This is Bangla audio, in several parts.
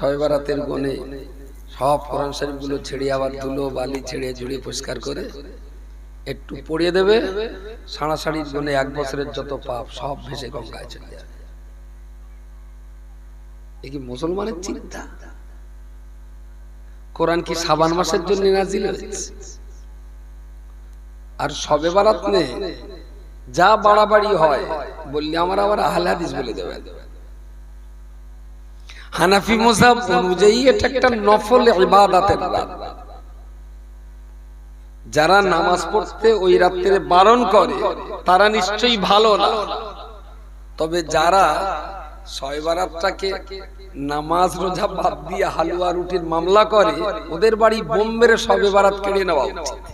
শবে বরাতের গুণে সব কোরআন শরীফগুলো ছেড়ে আবার ধুলো বালি ছেড়ে ঝুড়ে পরিষ্কার করে একটু পড়িয়ে দেবে, সাড়াসাড়ির গুণে 1 বছরের যত পাপ সব ভেসে গঙ্গায় চলে যাবে। এ কি মুসলমানের চিন্তা? কোরআন কি শাবান মাসের জন্য নাজিল হয়েছে? আর শবে বরাত নে যা বাড়াবাড়ি হয় বললে আমার আবার আহলে হাদিস বলে দেবে। হানাফি মাযহাব অনুযায়ী এটা একটা নফল ইবাদতের রাত। যারা নামাজ পড়তে ওই রাতে বারণ করে তারা নিশ্চয়ই ভালো না। তবে যারা শবে বরাতটাকে নামাজ রোজা বাদ দিয়ে হালুয়া রুটির মামলা করে, ওদের বাড়ি বোম মেরে শবে বরাত কেড়ে নেওয়া উচিত।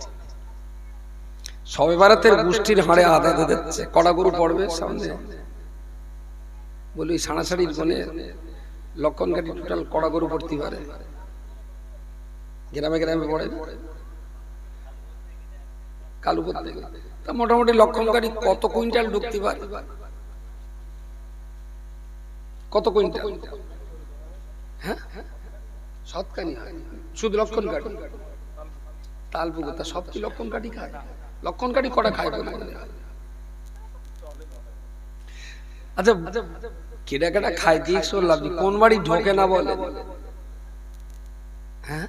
শবে বরাতের গোষ্ঠীর হাড়ে আদাতে দিচ্ছে, কড়া গরু পড়বে সামনে, বলি সাড়াসাড়ির গুণে লক্ষণ কাটি টোটাল কড়া গরু পড়তে পারে। গ্রামে গ্রামে পড়ে কালু পড়তে, তা মোটামুটি লক্ষণ কাটি কত কুইন্টাল ঢুকতে পারে? কত কুইন্টাল? হ্যাঁ, সৎকানি শুধু লক্ষণ কাটি তালপুকুর, তা সব কি লক্ষণ কাটি খায়? লক্ষণ কাটি কটা খায় বলে মনে হয়? আচ্ছা, কেডা কেডা খায় দিয়ে শুনলাম, কোন বাড়ি ঢোকে না বলে? হ্যাঁ,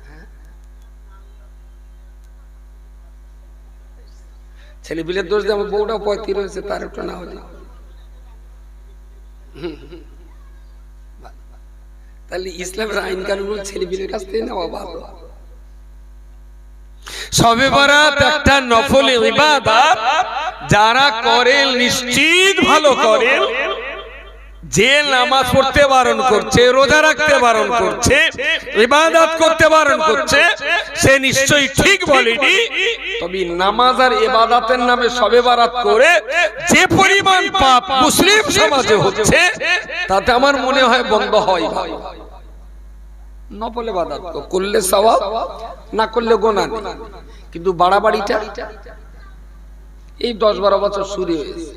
ছেলে বিলের দোষ দিয়ে আমার বউটা 35 হয়েছে, তার একটু না হলে। তাহলে ইসলামের আইন কানুন ছেলে বিলের কাছ থেকে নেওয়া ভালো। শবে বরাত একটা নফল ইবাদত, যারা করেন নিশ্চিত ভালো করেন। যে নামাজ পড়তে বারণ করছে, রোজা রাখতে বারণ করছে, ইবাদত করতে বারণ করছে, সে নিশ্চয়ই ঠিক বলেনি। তবে নামাজ আর ইবাদতের নামে শবে বরাত করে যে পরিমাণ পাপ মুসলিম সমাজে হচ্ছে, তাতে আমার মনে হয় বন্ধ হয় ভালো। নফল ইবাদত করলে সওয়াব, না করলে গুনাহ নেই। কিন্তু বাড়াবাড়িটা এই 10-12 বছর শুরু হয়েছে।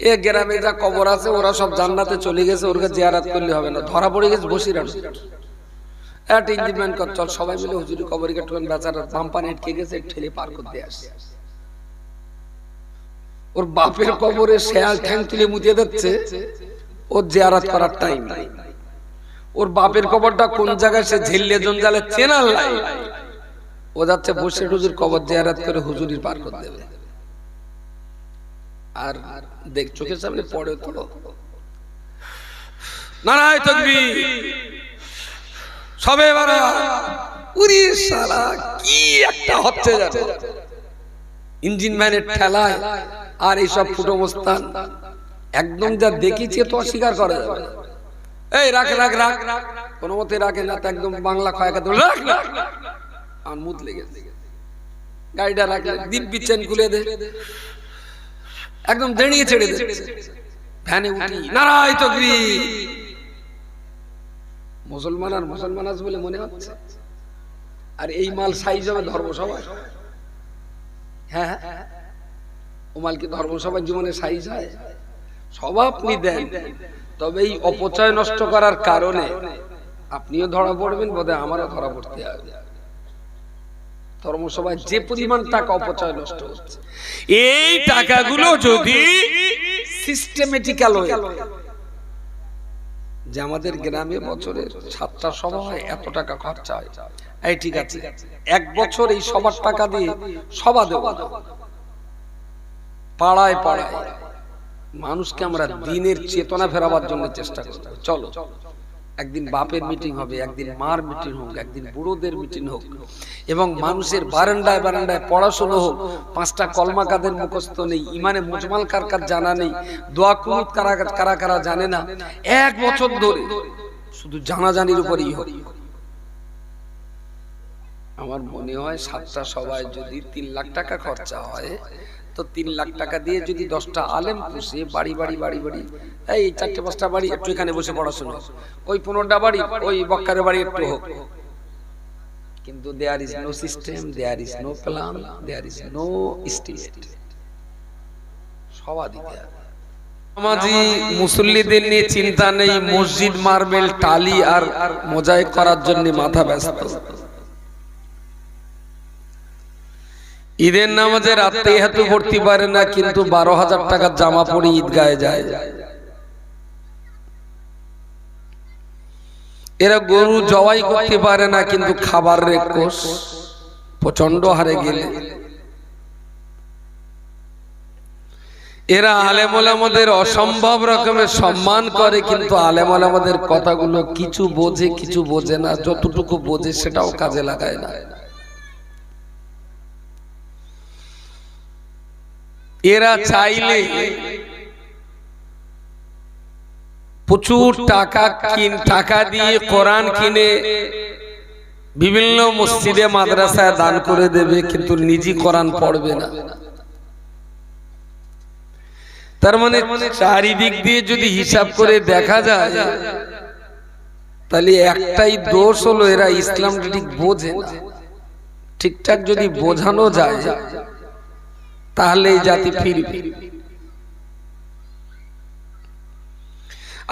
এ গ্রামে যা কবর আছে ওরা সব জান্নাতে চলে গেছে, ওরকে জিয়ারত করলে হবে না, ধরা পড়ে গেছে বসিরহাট। একটা ইঞ্জিনম্যান কর, চল সবাই মিলে হুজুরি কবরে কাটবেন, বেচারা বাম্পানে আটকে গেছে, ঠেলে পার করতে আসে। ওর বাপের কবরে শেয়াল ঠ্যাং তুলে মুতিয়ে দিচ্ছে, ওর জিয়ারত করার টাইম নাই। ওর বাপের কবরটা কোন জায়গায় সে ঝিল্লে জঞ্জালে চেনার লাই, ও যাচ্ছে বসে হুজুর কবর জিয়ারত করে হুজুরির পার করে দেবে। আর দেখ চোখের সামনে পড়ে তো নারায়ে তাকবীর, শবে বরাত, উরি শালা কি একটা হচ্ছে জানো, ইঞ্জিন ম্যানের ঠেলায় আর এই সব ফুটো মস্তান একদম যা দেখিছে তো অস্বীকার করা যাবে না। এই রাখ রাখ রাখ, কোনো মতে রাখে না, তো একদম বাংলা খয়াকা তো রাখ রাখ, আর মুদ লেগেছে। গাড়িটা রাখলে দিব্যি চেন খুলে দে, একদম দাঁড়িয়ে ছেড়ে দে, ভ্যানে উঠি নারায়ে তাকবীর। মুসলমান আর মুসলমান আছে বলে মনে হচ্ছে। আর এই মাল সাইজ হবে ধর্মসভায়? হ্যাঁ, ও মাল কি ধর্মসভার জীবনে সাইজ হয়? সব আপনি দেন, তবে এই অপচয় নষ্ট করার কারণে আপনিও ধরা পড়বেন, বোধহয় আমারও ধরা পড়তে হবে। ধর্মসভায় যে পরিমাণ টাকা অপচয় নষ্ট হচ্ছে, এই টাকাগুলো যদি সিস্টেমেটিক্যাল হয়ে, যে আমাদের গ্রামে বছরে 7টা সভা হয়, এত টাকা খরচা হয়, এই ঠিক আছে, 1 বছর এই সবার টাকা দিয়ে সভা দেব, পাড়ায় পাড়ায় মানুষকে আমরা দিনের চেতনা ফেরাবার জন্য চেষ্টা করব। চলো, একদিন বাপের মিটিং হবে, একদিন মার মিটিং হোক, একদিন বুড়োদের মিটিং হোক, এবং মানুষের বারান্দায় বারান্দায় পড়াশোনা হোক। 5টা কলমা কাদের মুখস্থ নেই, ইমানে মুজমাল কার কার জানা নেই, দোয়া কুনুত কারা কারা জানে না, 1 বছর ধরে শুধু জানাজানির উপরই হোক। আমার মনে হয় 7টা সভায় যদি 3 লাখ টাকা খরচা হয়, তো 3 লাখ টাকা দিয়ে যদি 10টা আলেম পুষে বাড়ি বাড়ি বাড়ি বাড়ি, এই 4-5টা বাড়ি একটু এখানে বসে পড়াশোনা, ওই 15টা বাড়ি ওই বক্কারের বাড়ি একটু হোক। কিন্তু there is no system, there is no plan, there is no estimate. সভা দিতে হবে, নামাজি মুসল্লিদের নিয়ে চিন্তা নেই, মসজিদ মার্বেল টালি আর মোজাইক করার জন্য মাথা ব্যস্ত। ঈদের নামাজে রাতে হেতু পড়তে পারে না, কিন্তু 12,000 টাকার জামা পরে ঈদগাহে যায়। এরা গরু জবাই করতে পারে না, কিন্তু খাবারের কোষ প্রচন্ড হারে গেলে। এরা আলেম ওলামাদের অসম্ভব রকমের সম্মান করে, কিন্তু আলেম ওলামাদের কথাগুলো কিছু বোঝে কিছু বোঝে না, যতটুকু বোঝে সেটাও কাজে লাগায় না। এরা চাইলে প্রচুর টাকা দিয়ে কোরআন কিনে বিভিন্ন মসজিদে মাদ্রাসায় দান করে দেবে, কিন্তু নিজে কোরআন পড়বে না। তার মানে চারিদিক দিয়ে যদি হিসাব করে দেখা যায়, তাহলে একটাই দোষ হলো এরা ইসলামটা ঠিক বোঝে না। ঠিকঠাক যদি বোঝানো যায় তাহলে এই জাতি ফিরবে।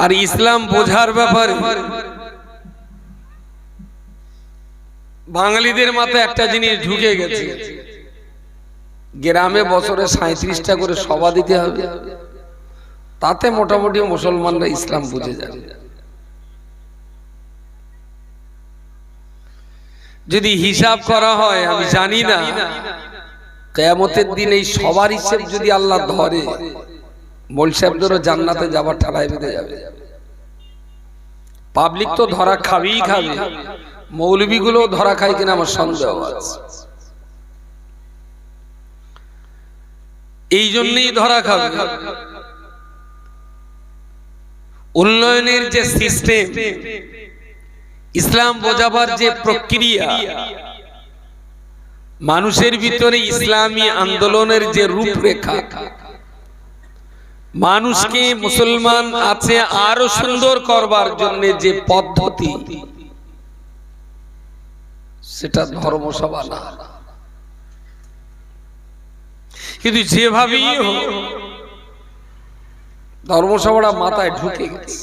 আর ইসলাম বোঝার ব্যাপারে বাঙালিদের মাথায় একটা জিনিস ঢুকে গেছে, গ্রামে বছরে 37টা করে সভা দিতে হবে, তাতে মোটামুটি মুসলমানরা ইসলাম বুঝে যাবে। যদি হিসাব করা হয়, আমি জানি না কিয়ামতের দিন এই সবার হিসেব যদি আল্লাহ ধরে, মৌলভী সাহেবদেরও জান্নাতে যাবার ঠাড়ায় বেঁধে যাবে। পাবলিক তো ধরা খাবেই খাবে, মৌলভীগুলো ধরা খায় কিনা আমার সন্দেহ আছে। এই জন্যই ধরা খাবে। উন্নয়নের যে সিস্টেম, ইসলাম বোঝাবার যে প্রক্রিয়া, মানুষের ভিতরে ইসলামী আন্দোলনের যে রূপরেখা, মানুষকে মুসলমান আছে আরো সুন্দর করবার জন্য যে পদ্ধতি, সেটা ধর্মসভা না। কিন্তু যেভাবেই হোক ধর্মসভাটা মাথায় ঢুকে গেছে,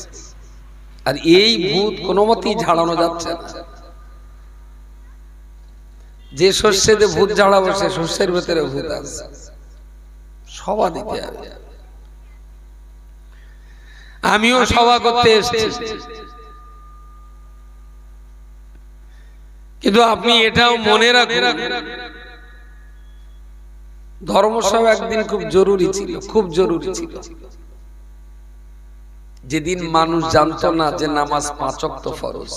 আর এই ভূত কোনো মতেই ঝাড়ানো যাচ্ছে না। যে শস্যে ভূত ঝাড়াবো সে শস্যের ভেতরে ভূত আছে, সভা দিতে হবে। আমিও সভা করতে এসেছি, কিন্তু আপনি এটাও মনে রাখুন, ধর্মসভা একদিন খুব জরুরি ছিল, খুব জরুরি ছিল। যেদিন মানুষ জানতো না যে নামাজ 5 ওয়াক্ত ফরজ,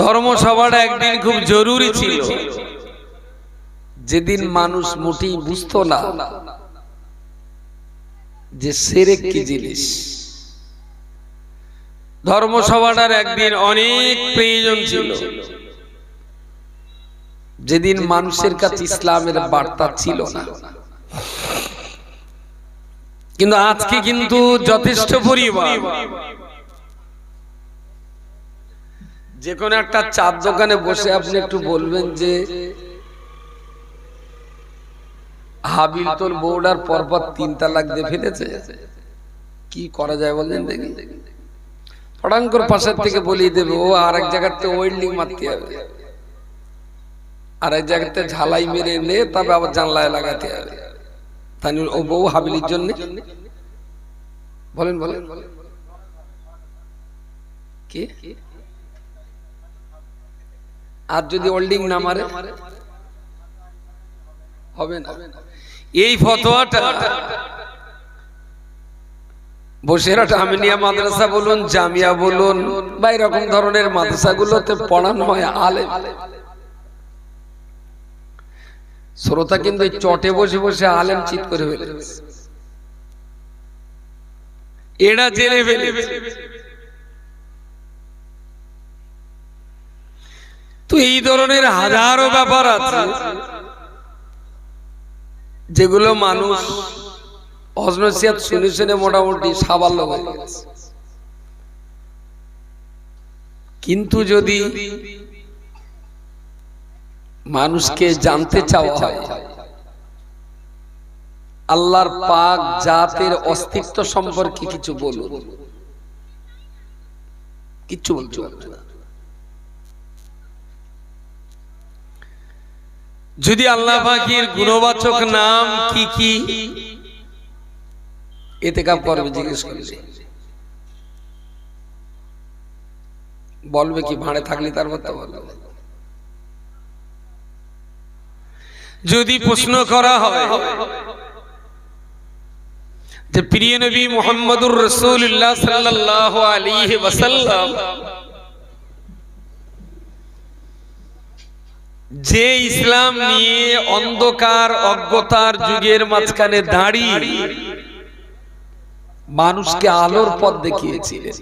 ধর্মসভাটা একদিন খুব জরুরি ছিল। যেদিন মানুষ মোটেই বুঝতো না যে শিরক কি জিনিস, ধর্মসভাটার একদিন অনেক প্রয়োজন ছিল। যেদিন মানুষের কাছে ইসলামের বার্তা ছিল না। কিন্তু আজকে কিন্তু যথেষ্ট পরিমাণ, যে কোনো একটা চার দোকানে বসে আপনি একটু বলবেন যে হাবিল তোর বউডার পরপর 3 তালাক দিয়ে ফেলেছে, কি করা যায় বলেন দেখি। ফটাং করে পাশের থেকে বলিয়ে দেবে, ও আর এক জায়গাতে ওয়েল্ডিং মারতে হবে, আর এক জায়গাতে ঝালাই মেরে এনে তবে আবার জানলায় লাগাতে হবে। তাই ও বউ হাবিলির জন্য বলেন বলেন কি, আর যদি ওয়েল্ডিং না মারে হবে না। এই ফতোয়াটা বসিরহাট আমিনিয়া মাদ্রাসা বলুন, জামিয়া বলুন, বা এরকম ধরনের মাদ্রাসাগুলোতে পড়ানো হয় আলেম। শ্রোতা কিন্তু চটে বসে বসে আলেম চিৎ করে ফেলেছে, এরা জেনে ফেলেছে। তো এই ধরনের হাজারো ব্যাপার আছে যেগুলো মানুষ অজনসিয়াত শুনে শুনে মোটামুটি সাবাল্য হয়ে গেছে। কিন্তু যদি মানুষকে জানতে চাওয়া হয় আল্লাহর পাক জাতের অস্তিত্ব সম্পর্কে কিছু বলুন, কিচ্ছু বলতে পারবে না। যদি আল্লাহ পাকের গুণবাচক নাম কি কি ইতিকাফ করবে জিজ্ঞেস করলে বলবে কি? ভাড়ে থাকলে তার মতো বলবে। যদি প্রশ্ন করা হয় যে প্রিয় নবী মুহাম্মদুর রাসূলুল্লাহ সাল্লাল্লাহু আলাইহি ওয়াসাল্লাম যে ইসলাম নিয়ে অন্ধকার অজ্ঞতার যুগের মাঝখানে দাঁড়িয়ে মানুষকে আলোর পথ দেখিয়েছিলেন,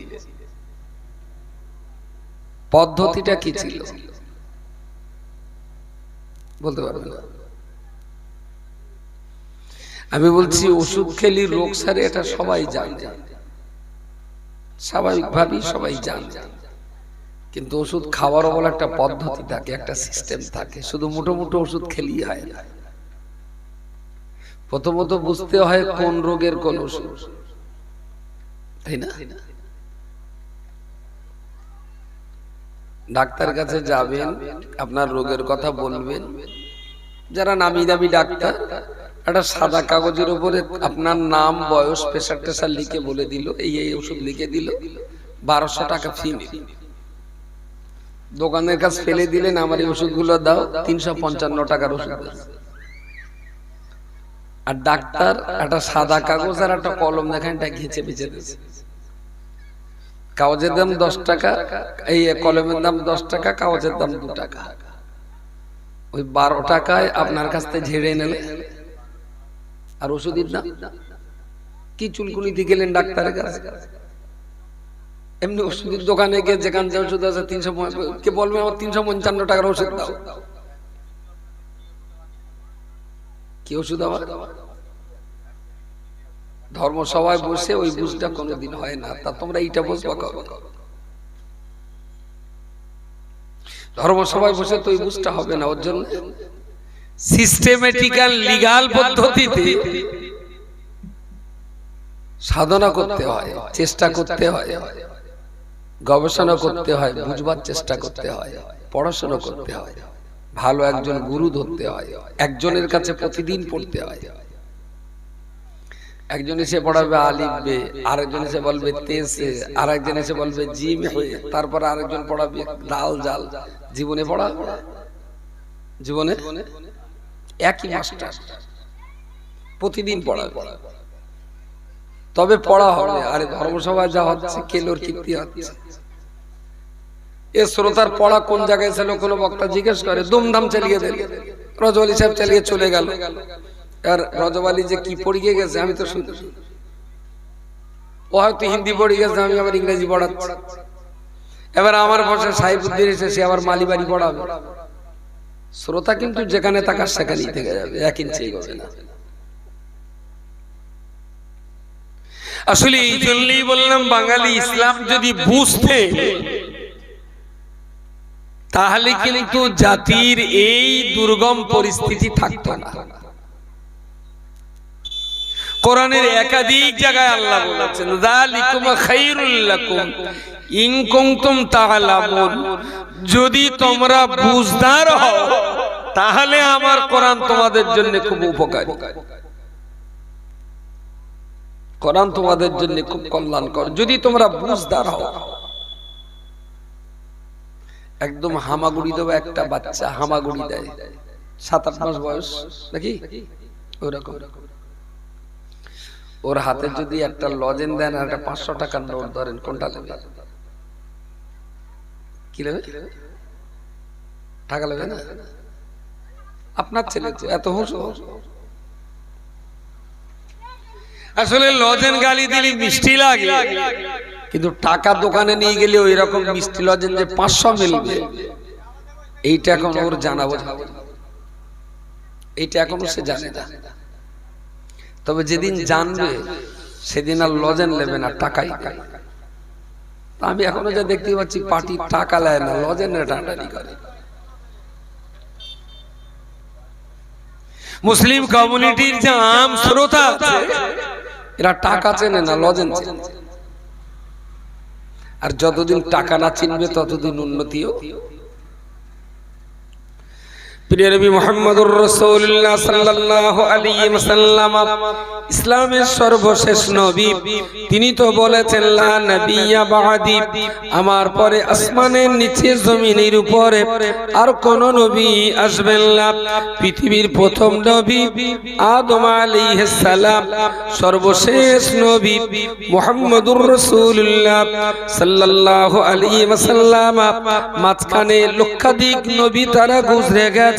পদ্ধতিটা কি ছিল বলতে পারবেন না? আমি বলছি ওষুধ খেলি রোগ সারে, এটা সবাই জানে, স্বাভাবিকভাবেই সবাই জানে, কিন্তু ওষুধ খাওয়ারও বলে একটা পদ্ধতি থাকে, একটা সিস্টেম থাকে। শুধু মুঠো মুঠো ওষুধ খেলেই হয় না। প্রথমত বুঝতে হয় কোন রোগের কোন ওষুধ, তাই না? ডাক্তার কাছে যাবেন, আপনার রোগের কথা বলবেন, যারা নামি দামি ডাক্তার একটা সাদা কাগজের উপরে আপনার নাম, বয়স, প্রেসার টেসার লিখে বলে দিল, এই এই ওষুধ লিখে দিল, 1200 টাকা ফি নিল। দোকানের কাছে ফেলে দিলেন, আমার এই ওষুধগুলো দাও, 355 টাকার ওষুধ। আর ডাক্তার একটা সাদা কাগজ আর একটা কলম দেখেন, এটা ঘেঁচে বেঁচে দিয়েছে। কাগজের দাম 10 টাকা, এই কলমের দাম 10 টাকা, কাগজের দাম 2 টাকা। ওই 12 টাকায় আপনার কাছ থেকে ঝেড়ে নিলে আর ওষুধের দাম কি? চুলকুনিতে গেলেন ডাক্তারের কাছে, এমনি ওষুধের দোকানে গিয়ে যেখান যে ওষুধ আছে 300, কে বলবে আমার 355 টাকার ওষুধ দাও? কি ওষুধ? আমার ধর্মসভায় বসে ওই বুঝটা কোনোদিন হয় না। তা তোমরা এইটা বুঝবা কবে? ধর্মসভায় বসে তো ওই বুঝটা হবে না। ওর জন্য সিস্টেমেটিক্যাল লিগ্যাল পদ্ধতিতে সাধনা করতে হয়, চেষ্টা করতে হয়, গবেষণা করতে হয়, বুঝবার চেষ্টা করতে হয়, পড়াশোনা করতে হয়, ভালো একজন গুরু ধরতে হয়, একজনের কাছে প্রতিদিন পড়তে হয়। একজন এসে পড়াবে আলিফ বে, আরেকজন এসে বলবে তেসে, আরেকজন এসে বলবে জিম হয়ে, তারপর আরেকজন পড়াবে দাল জাল। জীবনে পড়া, জীবনে একই মাস্টার প্রতিদিন পড়াবে, তবে পড়া হবে। আরে ধর্মসভায় যা হচ্ছে কেলোর কীর্তি হচ্ছে। এ শ্রোতার পড়া কোন জায়গায় ছিল কোনো বক্তা জিজ্ঞেস করে, দুমধাম চালিয়ে দিল, রজব আলী সাহেব চালিয়ে চলে গেল। আর রজব আলী যে কি পড়িয়ে গেছে আমি তো শুনতে, ও হয়তো হিন্দি পড়ে গেছে, আমি আবার ইংরেজি পড়াচ্ছি। এবার আমার ভাষা সাহিবুদ্দিন এসে সে আবার মালিবাড়ি পড়াবে। শ্রোতা কিন্তু যেখানে থাকার সেখানেই থেকে যাবে, 1 ইঞ্চি এগোবে না। আসলে এই জন্যই বললাম, বাঙালি ইসলাম যদি বুঝতে, তাহলে কিন্তু জাতির এই দুর্গম পরিস্থিতি থাকতো না। কোরআনের একাধিক জায়গায় আল্লাহ বলেছেন, যালিকুম খায়রুল লাকুম ইন কুনতুম তা'লামুন, যদি তোমরা বুঝদার হও তাহলে আমার কোরআন তোমাদের জন্য খুব উপকারী, কোরআন তোমাদের জন্য খুব কল্যাণকর, যদি তোমরা বুঝদার হও। একদম হামাগুড়ি দেবে একটা বাচ্চা, হামাগুড়ি দেয় 7-8 মাস বয়স নাকি, ওরকম। ওর হাতে যদি একটা লজেন দেন আর একটা 500 টাকার নোট ধরেন, কোনটা নেবে? কি নেবে? টাকা নেবে না? আপনার ছেলে তো এত হুঁশ। আসলে লজেন গালি দিলে মিষ্টি লাগে, কিন্তু টাকা দোকানে নিয়ে গেলে ওই রকম মিষ্টি লজেন যে 500 মিলবে, এইটা এখন ওর জানাবো, এইটা এখনো সে জানে না। তবে যেদিন জানবে সেদিন আর লজেন নেবে না, টাকাই। আমি এখনো যা দেখতে পাচ্ছি, পার্টি টাকা নেয় না, লজেন টানাটানি করে। মুসলিম কমিউনিটির যে আম শ্রোতা আছে এরা টাকা চেনে না, লজেন্স চেনে। আর যতদিন টাকা না চিনবে ততদিন উন্নতিও। প্রিয় নবী মুহাম্মদুর রাসূলুল্লাহ সাল্লাল্লাহু আলাইহি ওয়াসাল্লাম ইসলামের সর্বশেষ নবী, তিনি তো বলেছেন লা নবিয়্যা বা'দি, আমার পরে আসমানের নিচে জমিনের উপরে আর কোন নবী আসবেন না। পৃথিবীর প্রথম নবী আদম আলাইহিস সালাম, সর্বশেষ নবী মুহাম্মদুর রাসূলুল্লাহ সাল্লাল্লাহু আলাইহি ওয়াসাল্লাম, মাঝখানে লক্ষাধিক নবী তারা গুজরে গেছে।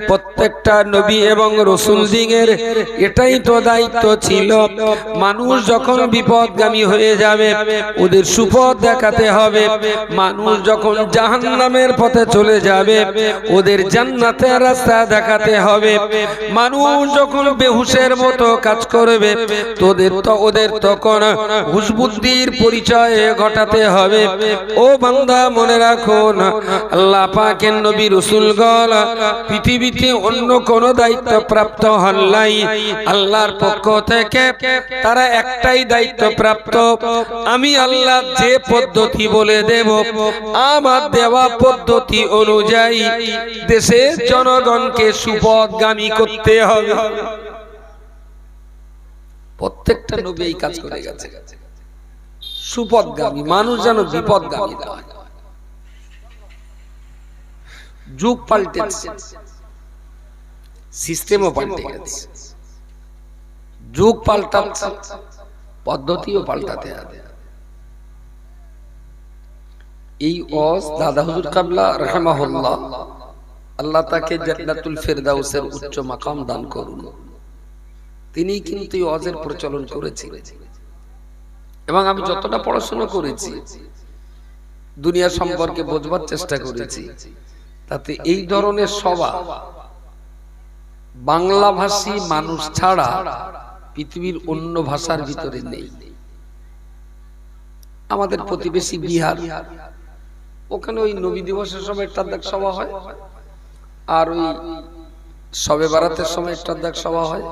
প্রত্যেকটা নবী এবং রাসূলদিগের এটাই তো দায়িত্ব ছিল, মানুষ যখন বিপদগামী হয়ে যাবে ওদের সুপথ দেখাতে হবে, মানুষ যখন জাহান্নামের পথে চলে যাবে ওদের জান্নাতের রাস্তা দেখাতে হবে, মানুষ যখন বেহুশের মতো কাজ করবে ওদের তখন হুঁশ বুদ্ধির পরিচয় ঘটাতে হবে। ও বান্দা মনে রাখুন, আল্লাহ পাকের নবী রাসূলগণ পৃথিবীতে অন্য কোন দায়িত্ব প্রাপ্ত হন নাই, আল্লাহর পক্ষ থেকে তারা একটাই দায়িত্ব প্রাপ্ত, আমি আল্লাহ যে পদ্ধতি বলে দেব আমার দেওয়া পদ্ধতি অনুযায়ী দেশের জনগণকে সুপথগামী করতে হবে। প্রত্যেকটা নবী এই কাজ করে গেছে, সুপথগামী মানুষ যেন বিপদগামী না হয়। যুগ পাল্টেছে, সিস্টেমও পাল্টে গেছে, যুগ পাল্টাচ্ছে, পদ্ধতিও পাল্টাতে হবে। এই ওয়াজ দাদা হুজুর কাবলা রাহমাহুল্লাহ, আল্লাহ তাকে জান্নাতুল ফেরদাউসের উচ্চ মাকাম দান করুন, তিনি কিন্তু এই ওয়াজের প্রচলন করেছিলেন। এবং আমি যতটা পড়াশোনা করেছি, দুনিয়া সম্পর্কে বোঝবার চেষ্টা করেছি, তাতে এই ধরনের সভা বাংলা ভাষী মানুষ ছাড়া পৃথিবীর অন্য ভাষার ভিতরে নেই। আমাদের প্রতিবেশী বিহার, ওখানে ওই নবী দিবসের সময় একটা সভা হয়, আর ওই শবে বারাতের সময় একটা সভা হয়,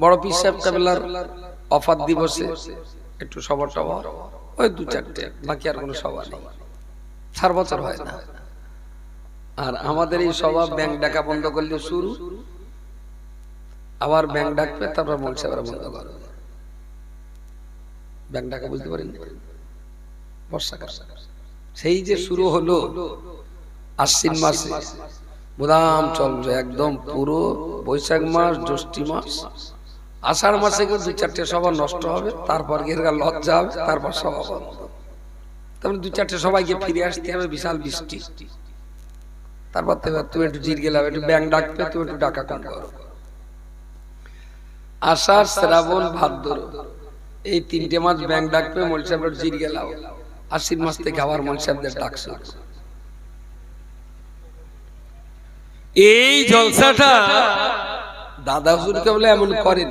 বড় পীর সাহেব কাবিলার ওফাত দিবসে একটু সভা টভা, ওই দু চারটে, বাকি আর কোনো সভা নেই, 4 বছর হয় না। আর আমাদের এই সভা ব্যাংক ডাকা বন্ধ করলে শুরু, আবার ব্যাংক ডাকবে, তারপর মলসা বন্ধ করবে। ব্যাংক ডাকা বুঝতে পারেন, বর্ষাকাল সেই যে শুরু হলো আশ্বিন মাসে, মুদাম চলবে একদম পুরো বৈশাখ মাস, জ্যৈষ্ঠ মাস, আষাঢ় মাসে কেউ 2-4টে সভা নষ্ট হবে, তারপর গিয়ে লজ্জা হবে, তারপর সভা বন্ধ। তারপরে 2-4টে সবাইকে ফিরে আসতে হবে, বিশাল বৃষ্টি, তারপর তুমি একটু জির গেলাম, একটু ব্যাংক ডাকবে, তুমি একটু ডাকা কম করো। আষাঢ়, শ্রাবণ, ভাদ্র, এই 3টে মাস ব্যাংক ডাকবে, মৌলভী সাহেব জির গেলাম, আশ্বিন মাস থেকে আবার মৌলভী সাহেবদের ডাক শুরু। এই জলসাটা দাদা হুজুরকে বলে এমন করেন,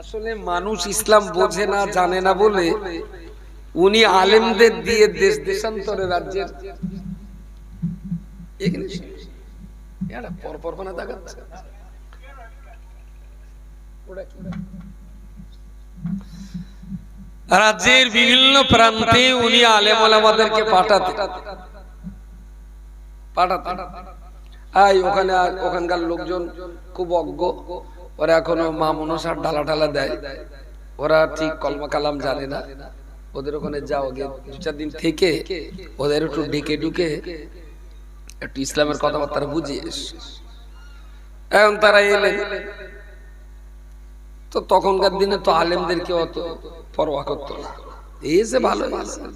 আসলে মানুষ ইসলাম বোঝে না, জানে না বলে উনি আলেমদের দিয়ে দেশ দেশান্তরে রাজ্যের রাজ্যের বিভিন্ন প্রান্তে উনি আলেম ওলামাদেরকে পাঠাতেন। ওখানে ওখানকার লোকজন খুব অজ্ঞ, ওরা এখনো মা মনসার ঢালা ঢালা দেয়, ওরা ঠিক কলমা কালাম জানে না। ওদের ওখানে যাও, 2-4 দিন থেকে ওদের একটু ঢেকে ঢুকে একটু ইসলামের কথাবার্তা বুঝিয়ে এখন তারা এলেন। তো তখনকার দিনে তো আলেমদেরকে অত পরোয়া করতো না, এই যে ভালো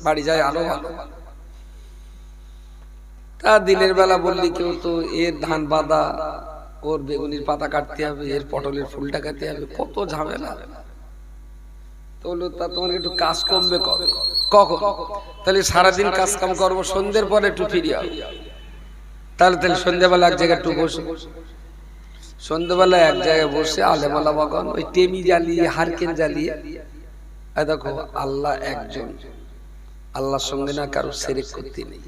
বাড়ি যায় আলো ভালো। তা দিনের বেলা বললি কেউ তো এর ধান বাঁধা, ওর বেগুনির পাতা কাটতে হবে, এর পটলের ফুলটা কাটতে হবে, কত ঝামেলা। তা তোমার একটু কাজ কমবে কবে, কখন? তাহলে সারাদিন কাজ কাম করবো, সন্ধ্যের পরে একটু ফিরে আসবো। তাহলে সন্ধ্যাবেলা এক জায়গায় একটু বসে, সন্ধ্যাবেলা এক জায়গায় বসে আলেমালা বাগান ওই টেমি জ্বালিয়ে, হারকেন জ্বালিয়ে, দেখো আল্লাহ একজন, আল্লাহর সঙ্গে না কারো শিরক করতে নেই।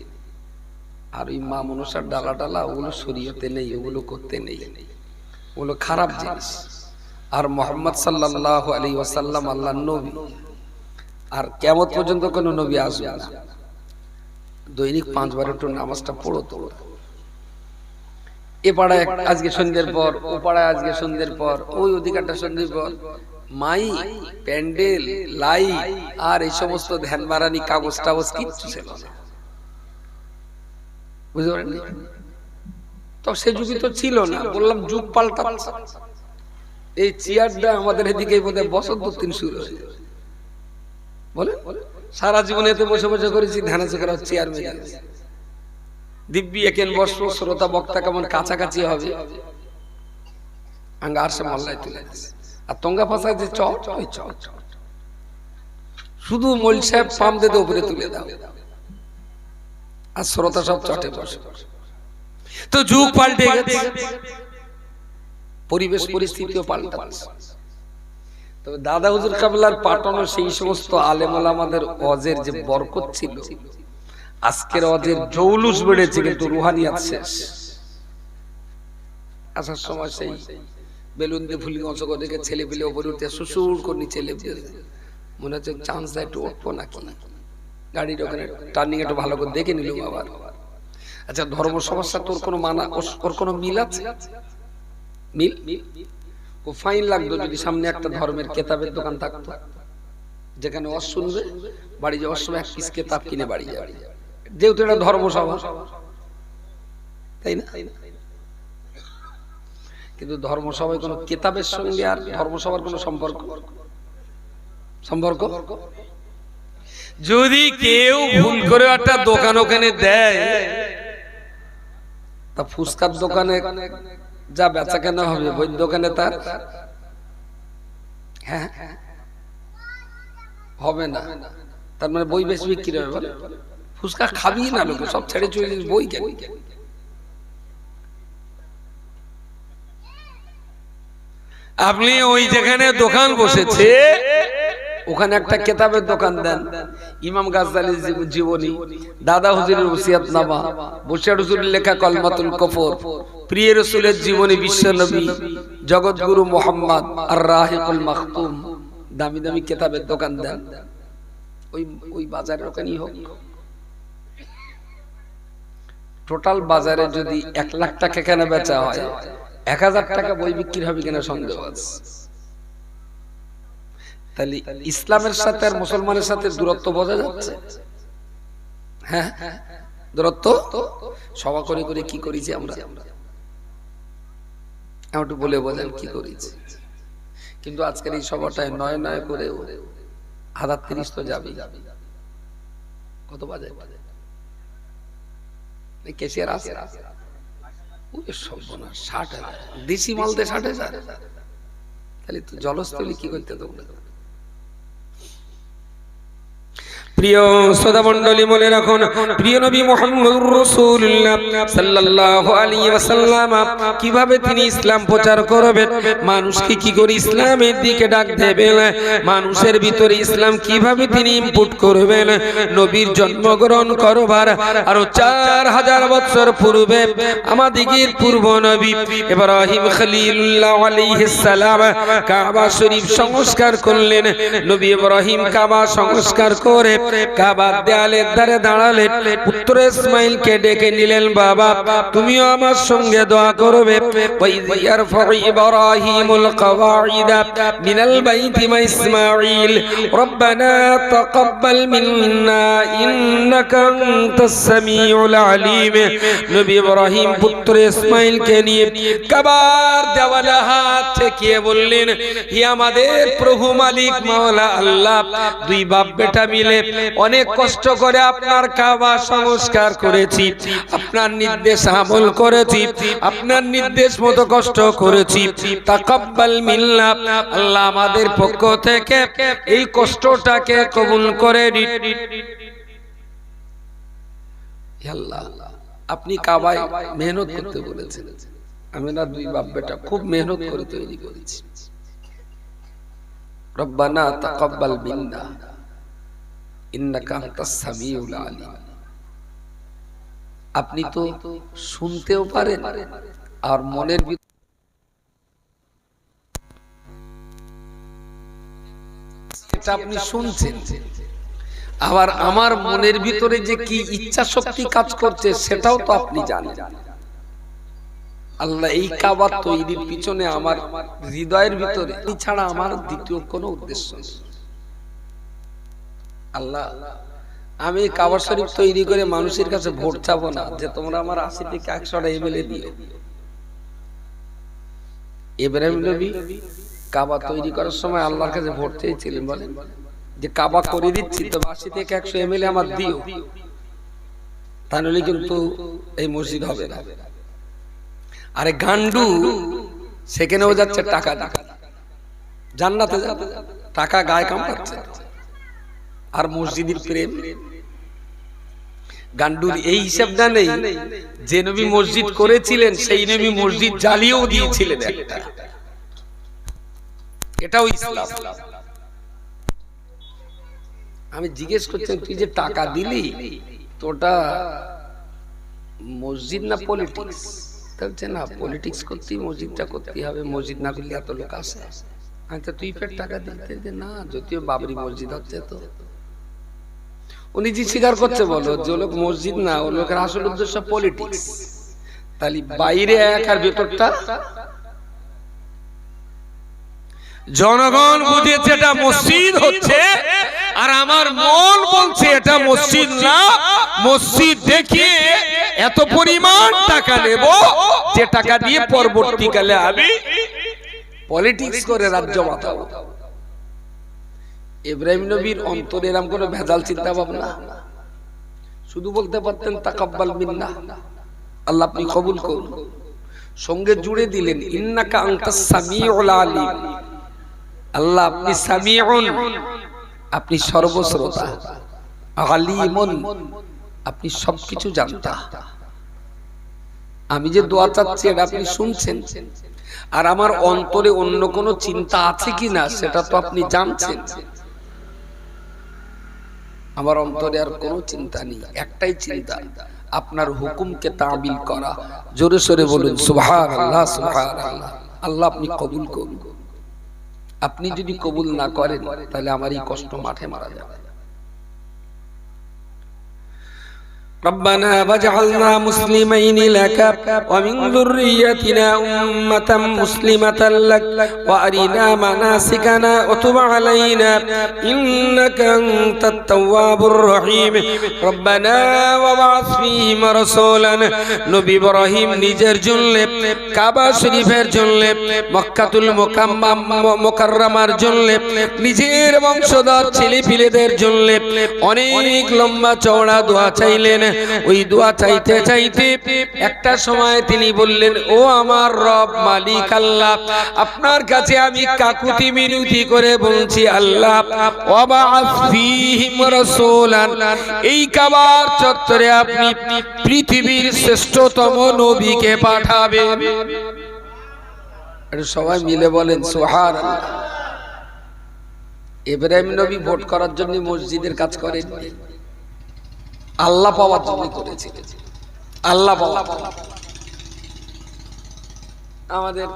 আর ওই মা মনসার ডালা ডালা ওগুলো শরীয়তে নেই, ওগুলো করতে নেই। ওগুলো খারাপ জিনিস। আর মুহাম্মদ সাল্লাল্লাহু আলাইহি ওয়াসাল্লাম আল্লাহর নবী, আর কিয়ামত পর্যন্ত কোনো নবী আসবে না। দৈনিক 5 বার একটু নামাজটা পড়ো তো। এ পাড়ায় আজকে সন্ধ্যের পর, ও পাড়ায় আজকে সন্ধ্যের পর, ওই অধিকারটা সন্ধ্যের পর মাই প্যান্ডেল লাইট আর এই সমস্ত ধ্যান মারানি কাগজ টাগজ কিচ্ছু ছিল না, বুঝতে পারেন? তো সে যুগে তো ছিল না, বললাম যুগ পাল্টা। এই চেয়ারটা আমাদের এদিকে বোধহয় বসন্ত দিন শুরু হয়ে যাবে, বলে সারা জীবনে এতে বসে বসে করেছি, ধ্যান করা চেয়ার মেরে দিব্যি একেন বসবো, শ্রোতা বক্তা কেমন কাছাকাছি হবে, আঙ্গার সে মাল্লাই তুলে দিচ্ছে। আর তঙ্গা ফাঁসায় যে চট ওই চট, শুধু মোল সাহেব পাম দিয়ে উপরে তুলে দাও, আর শ্রোতা সব চটে বসে। তো যুগ পাল্টে গেছে, পরিবেশ পরিস্থিতিও পাল্টাচ্ছে। তবে দাদা হুজুর কাবলার পাঠানো সেই সমস্ত আলেম ওলামাদের ওয়াজের যে বরকত ছিল, আজকের ওয়াজের জৌলুস বেড়েছে কিন্তু রুহানিয়াত শেষ। আসার সময় সেই বেলুন দিয়ে ফুলি অংশ করে দেখে ছেলে পেলে ওপরে উঠতে সুসুর করে নিচে লেপে, মনে হচ্ছে চান্স দেয় একটু উঠবো নাকি, গাড়ির ওখানে টার্নিং একটু ভালো করে দেখে নিল আবার। আচ্ছা, ধর্ম সমস্যা তোর কোনো মানা, ওর কোনো মিল আছে? মিল? ও ফাইন লাগতো যদি সামনে একটা ধর্মের কেতাবের দোকান থাকতো, যেখানে ওয়াজ শুনবে, বাড়ি যাওয়ার সময় এক পিস কেতাব কিনে বাড়ি যাবে, যেহেতু এটা ধর্মসভা, তাই না? কিন্তু ধর্মসভায় কোনো কেতাবের সঙ্গে আর ধর্মসভার কোনো সম্পর্ক যদি কেউ ভুল করে একটা দোকান ওখানে দেয়, তা ফুসকার দোকানে যা বেচা কেনা হবে ওই দোকানে তার হ্যাঁ হবে না। তার মানে বই বেশি বিক্রি হবে, বলে ফুসকা খাবি না, লোকে সব ছেড়ে চলে বই কেন? আপনি ওই যেখানে দোকান বসেছে ওখানে একটা কেতাবের দোকান দেন, ইমাম গাজ্জালির জীবনী, দাদা হুজুরের ওসিয়াতনামা, বশির হুজুরের লেখা কলমাতুল কফর, প্রিয় রাসূলের জীবনী, বিশ্ব নবী জগৎগুরু মুহাম্মদ আর রাহিকুল মাখতুম, দামি দামি কেতাবের দোকান দেন। ওই বাজারের ওখানেই হোক। টোটাল বাজারে যদি 1 লাখ টাকা কেনা বেচা হয়, 1000 টাকা বই বিক্রি হবে কিনা সন্দেহ আছে। তাহলে ইসলামের সাথে আর মুসলমানের সাথে দূরত্ব বোঝা যাচ্ছে। হ্যাঁ, দূরত্ব। সভা করে করে কি করেছি আমরা, একটু বলে বোঝেন কি করেছি। কিন্তু আজকের এই সভাটায় নয় নয় করে 1030 তো যাবে। কত বাজে? কেসিয়ার আছে 60,000, দেশি মালতে 60,000। তাহলে জলস্থলী কি করতে তোমরা? প্রিয় শ্রোতা মণ্ডলী, মনে রাখুন, প্রিয় নবী মুহাম্মদুর রাসূলুল্লাহ সাল্লাল্লাহু আলাইহি ওয়াসাল্লাম কিভাবে তিনি ইসলাম প্রচার করবেন, মানুষকে কি করে ইসলামের দিকে ডাক দেবেন, মানুষের ভিতরে ইসলাম কিভাবে তিনি ইনপুট করবেন। নবীর জন্মগ্রহণ করবার আরো 4000 বছর পূর্বে আমাদের পূর্ব নবী ইব্রাহিম খলিলুল্লাহ আলাইহিস সালাম কাবা শরীফ সংস্কার করলেন। নবী ইব্রাহিম কাবা সংস্কার করে কাবার দেয়ালের ধারে দাঁড়ালেন, পুত্র ইসমাইলকে ডেকে নিলেন, বাবা তুমিও আমার সঙ্গে দোয়া করবে। ওয়াইয়ারফাউ ইব্রাহিমুল কওয়াইদা মিনাল বাইতি ওয়া ইসমাঈল রব্বানা তাকাব্বাল মিন্না ইন্নাকা আনতাস সামিউল আলীম। নবী ইব্রাহিম পুত্র ইসমাইলকে নিয়ে কাবার দেওয়ালে হাত ঠেকিয়ে বললেন, হে আমাদের প্রভু মালিক মাওলা আল্লাহ, দুই বাপ বেটা মিলে অনেক কষ্ট করে আপনার কাবা সংস্কার করেছি, আপনার নির্দেশ আমল করেছি, আপনার নির্দেশ মতো কষ্ট করেছি। তাকাব্বাল মিন্না, আল্লাহ আমাদের পক্ষ থেকে এই কষ্টটাকে কবুল করে নিন। আল্লাহ, আপনি কাবায় মেহনত করতে বলেছেন, আমি না দুই বাপ বেটা খুব মেহনত করে তৈরি করেছি। রব্বানা তাকাব্বাল মিন্না ইন্নাকা আনতাস সামিউল আলীম। আপনি তো শুনতেও পারেন আর মনের এটা আপনি শুনছেন, আবার আমার মনের ভিতরে যে কি ইচ্ছা শক্তি কাজ করছে সেটাও তো আপনি জানেন। আল্লাহ এই কাবা তৈরির পিছনে আমার হৃদয়ের ভিতরে ছাড়া আমার দ্বিতীয় কোনো উদ্দেশ্য নেই। আল্লাহ, আমি কাবা শরীফ তৈরি করে মানুষের কাছে ভোট চাবো না যে তোমরা আমার 80 থেকে 100টা এমএলএ দিও। ইব্রাহিম নবী কাবা তৈরি করার সময় আল্লাহর কাছে ভোট চেয়েছিলেন, বলেন যে কাবা করে দিচ্ছি, তবে 80 থেকে 100 এমএলএ আমার দিও, তাহলে কিন্তু এই মসজিদ হবে না। আরে গান্ডু সেখানেও যাচ্ছে টাকা টাকা, জান্নাতে যাবে টাকা গায়ে কামড়াচ্ছে, আর মসজিদের প্রেম। গান্ডুর এই হিসাবটা নেই যে নবী মসজিদ করেছিলেন সেই নবী মসজিদ জ্বালিয়েও দিয়েছিলেন একটা। এটাও ইসলাম। আমি জিজ্ঞেস করছি, তুই যে টাকা দিলি তোটা মসজিদ না পলিটিক্স? বলছে না, পলিটিক্স করতেই মসজিদটা করতে হবে, মসজিদ না করলে এত লোক আসে। আচ্ছা তুই ফের টাকা দিতে? যে না, যদিও বাবরি মসজিদ হচ্ছে তো। উনি যে স্বীকার করছে বলো যে লোক মসজিদ না, ও লোকের আসল উদ্দেশ্য পলিটিক্স। তাহলে বাইরে এক আর ভেতরটা জনগণ বুঝেছে এটা মসজিদ হচ্ছে, আর আমার মন বলছে এটা মসজিদ না। মসজিদ দেখিয়ে এত পরিমাণ টাকা নেব যে টাকা দিয়ে পরবর্তীকালে আমি পলিটিক্স করে রাজ্য মাতাবো। ইব্রাহিম নবীর অন্তরে এরকম কোনো ভেজাল চিন্তা ভাবনা, শুধু বলতে পারতেন তাকাব্বাল মিন্না, আল্লাহ আপনি কবুল করুন। সঙ্গে জুড়ে দিলেন ইন্নাকা আনতাস সামিউল আলিম, আল্লাহ আপনি সামিউন, আপনি সর্বশ্রোতা, আলিমুন, আপনি সবকিছু জানতা। আমি যে দোয়া চাচ্ছি এটা আপনি শুনছেন, আর আমার অন্তরে অন্য কোনো চিন্তা আছে কিনা সেটা তো আপনি জানছেন। আমার অন্তরে আর কোনো চিন্তা নেই, একটাই চিন্তা আপনার হুকুমকে তাবিল করা। জোরে সোরে বলুন সুবহানাল্লাহ, সুবহানাল্লাহ। আল্লাহ আপনি কবুল করুন। আপনি যদি কবুল না করেন তাহলে আমার এই কষ্ট মাঠে মারা যাবে। ربنا واجعلنا مسلمين لك ومن ذريتنا أمة مسلمة لك وأرنا مناسكنا وتب علينا إنك أنت التواب الرحيم ربنا وابعث فيهم رسولا نبي إبراهيم নিজের জন্য কাবা শরীফের জন্য মক্কাতুল মুকাররমার জন্য নিজের বংশধর ছেলেপিলেদের জন্য অনেক লম্বা চওড়া দোয়া চাইলেন। ওই দোয়া চাইতে চাইতে একটা সময় তিনি বললেন, ও আমার রব মালিক আল্লাহ, আপনার কাছে আমি কাকুতি মিনতি করে বলছি, আল্লাহ ওয়াবা'আস ফীহিম রাসূলান, এই কাবার চত্বরে আপনি পৃথিবীর শ্রেষ্ঠতম নবীকে পাঠাবেন। আর সবাই মিলে বলেন সুবহানাল্লাহ। ইব্রাহিম নবী ভোট করার জন্য মসজিদের কাজ করেন, আল্লাহ পাওয়ার জন্য করেছে। আল্লাহ পাওয়া। আমাদের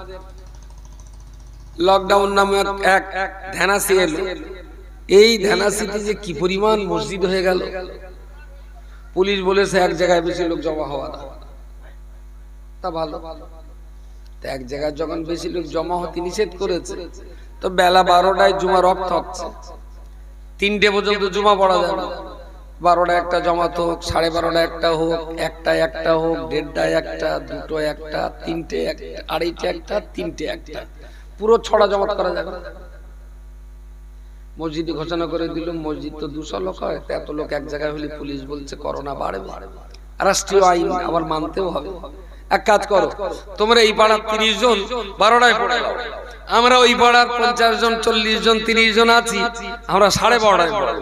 লকডাউন নামে এক ধ্যানাসি এলো, এই ধ্যানাসিতে যে কি পরিমাণ মসজিদ হয়ে গেল। পুলিশ বলেছে এক জায়গায় বেশি লোক জমা হওয়া না, তা ভালো। এক জায়গায় যখন বেশি লোক জমা হতে নিষেধ করেছে, তো বেলা 12টায় জুমা রক্ত হচ্ছে, 3টে পর্যন্ত জুমা পড়া যাবে। 12টা একটা জমাত হোক, 12:30 একটা হোক, 1টা একটা হোক, 1:30 একটা, 2টো একটা, 3টে একটা, 2:30 একটা, 3টে একটা, পুরো 6টা জমাত করা যাবে। মসজিদে ঘোষণা করে দিল মসজিদ তো 200 লোক হয়, এত লোক এক জায়গায় হলে পুলিশ বলছে করোনা বাড়বে, রাষ্ট্রীয় আইন আবার মানতেও হবে। এক কাজ করো, তোমরা এই পাড়ার 30 জন 12টায় পড়ে যাও, আমরা ওই পাড়ার 50 জন 40 জন 30 জন আছি, আমরা 12:30টায় পড়ে।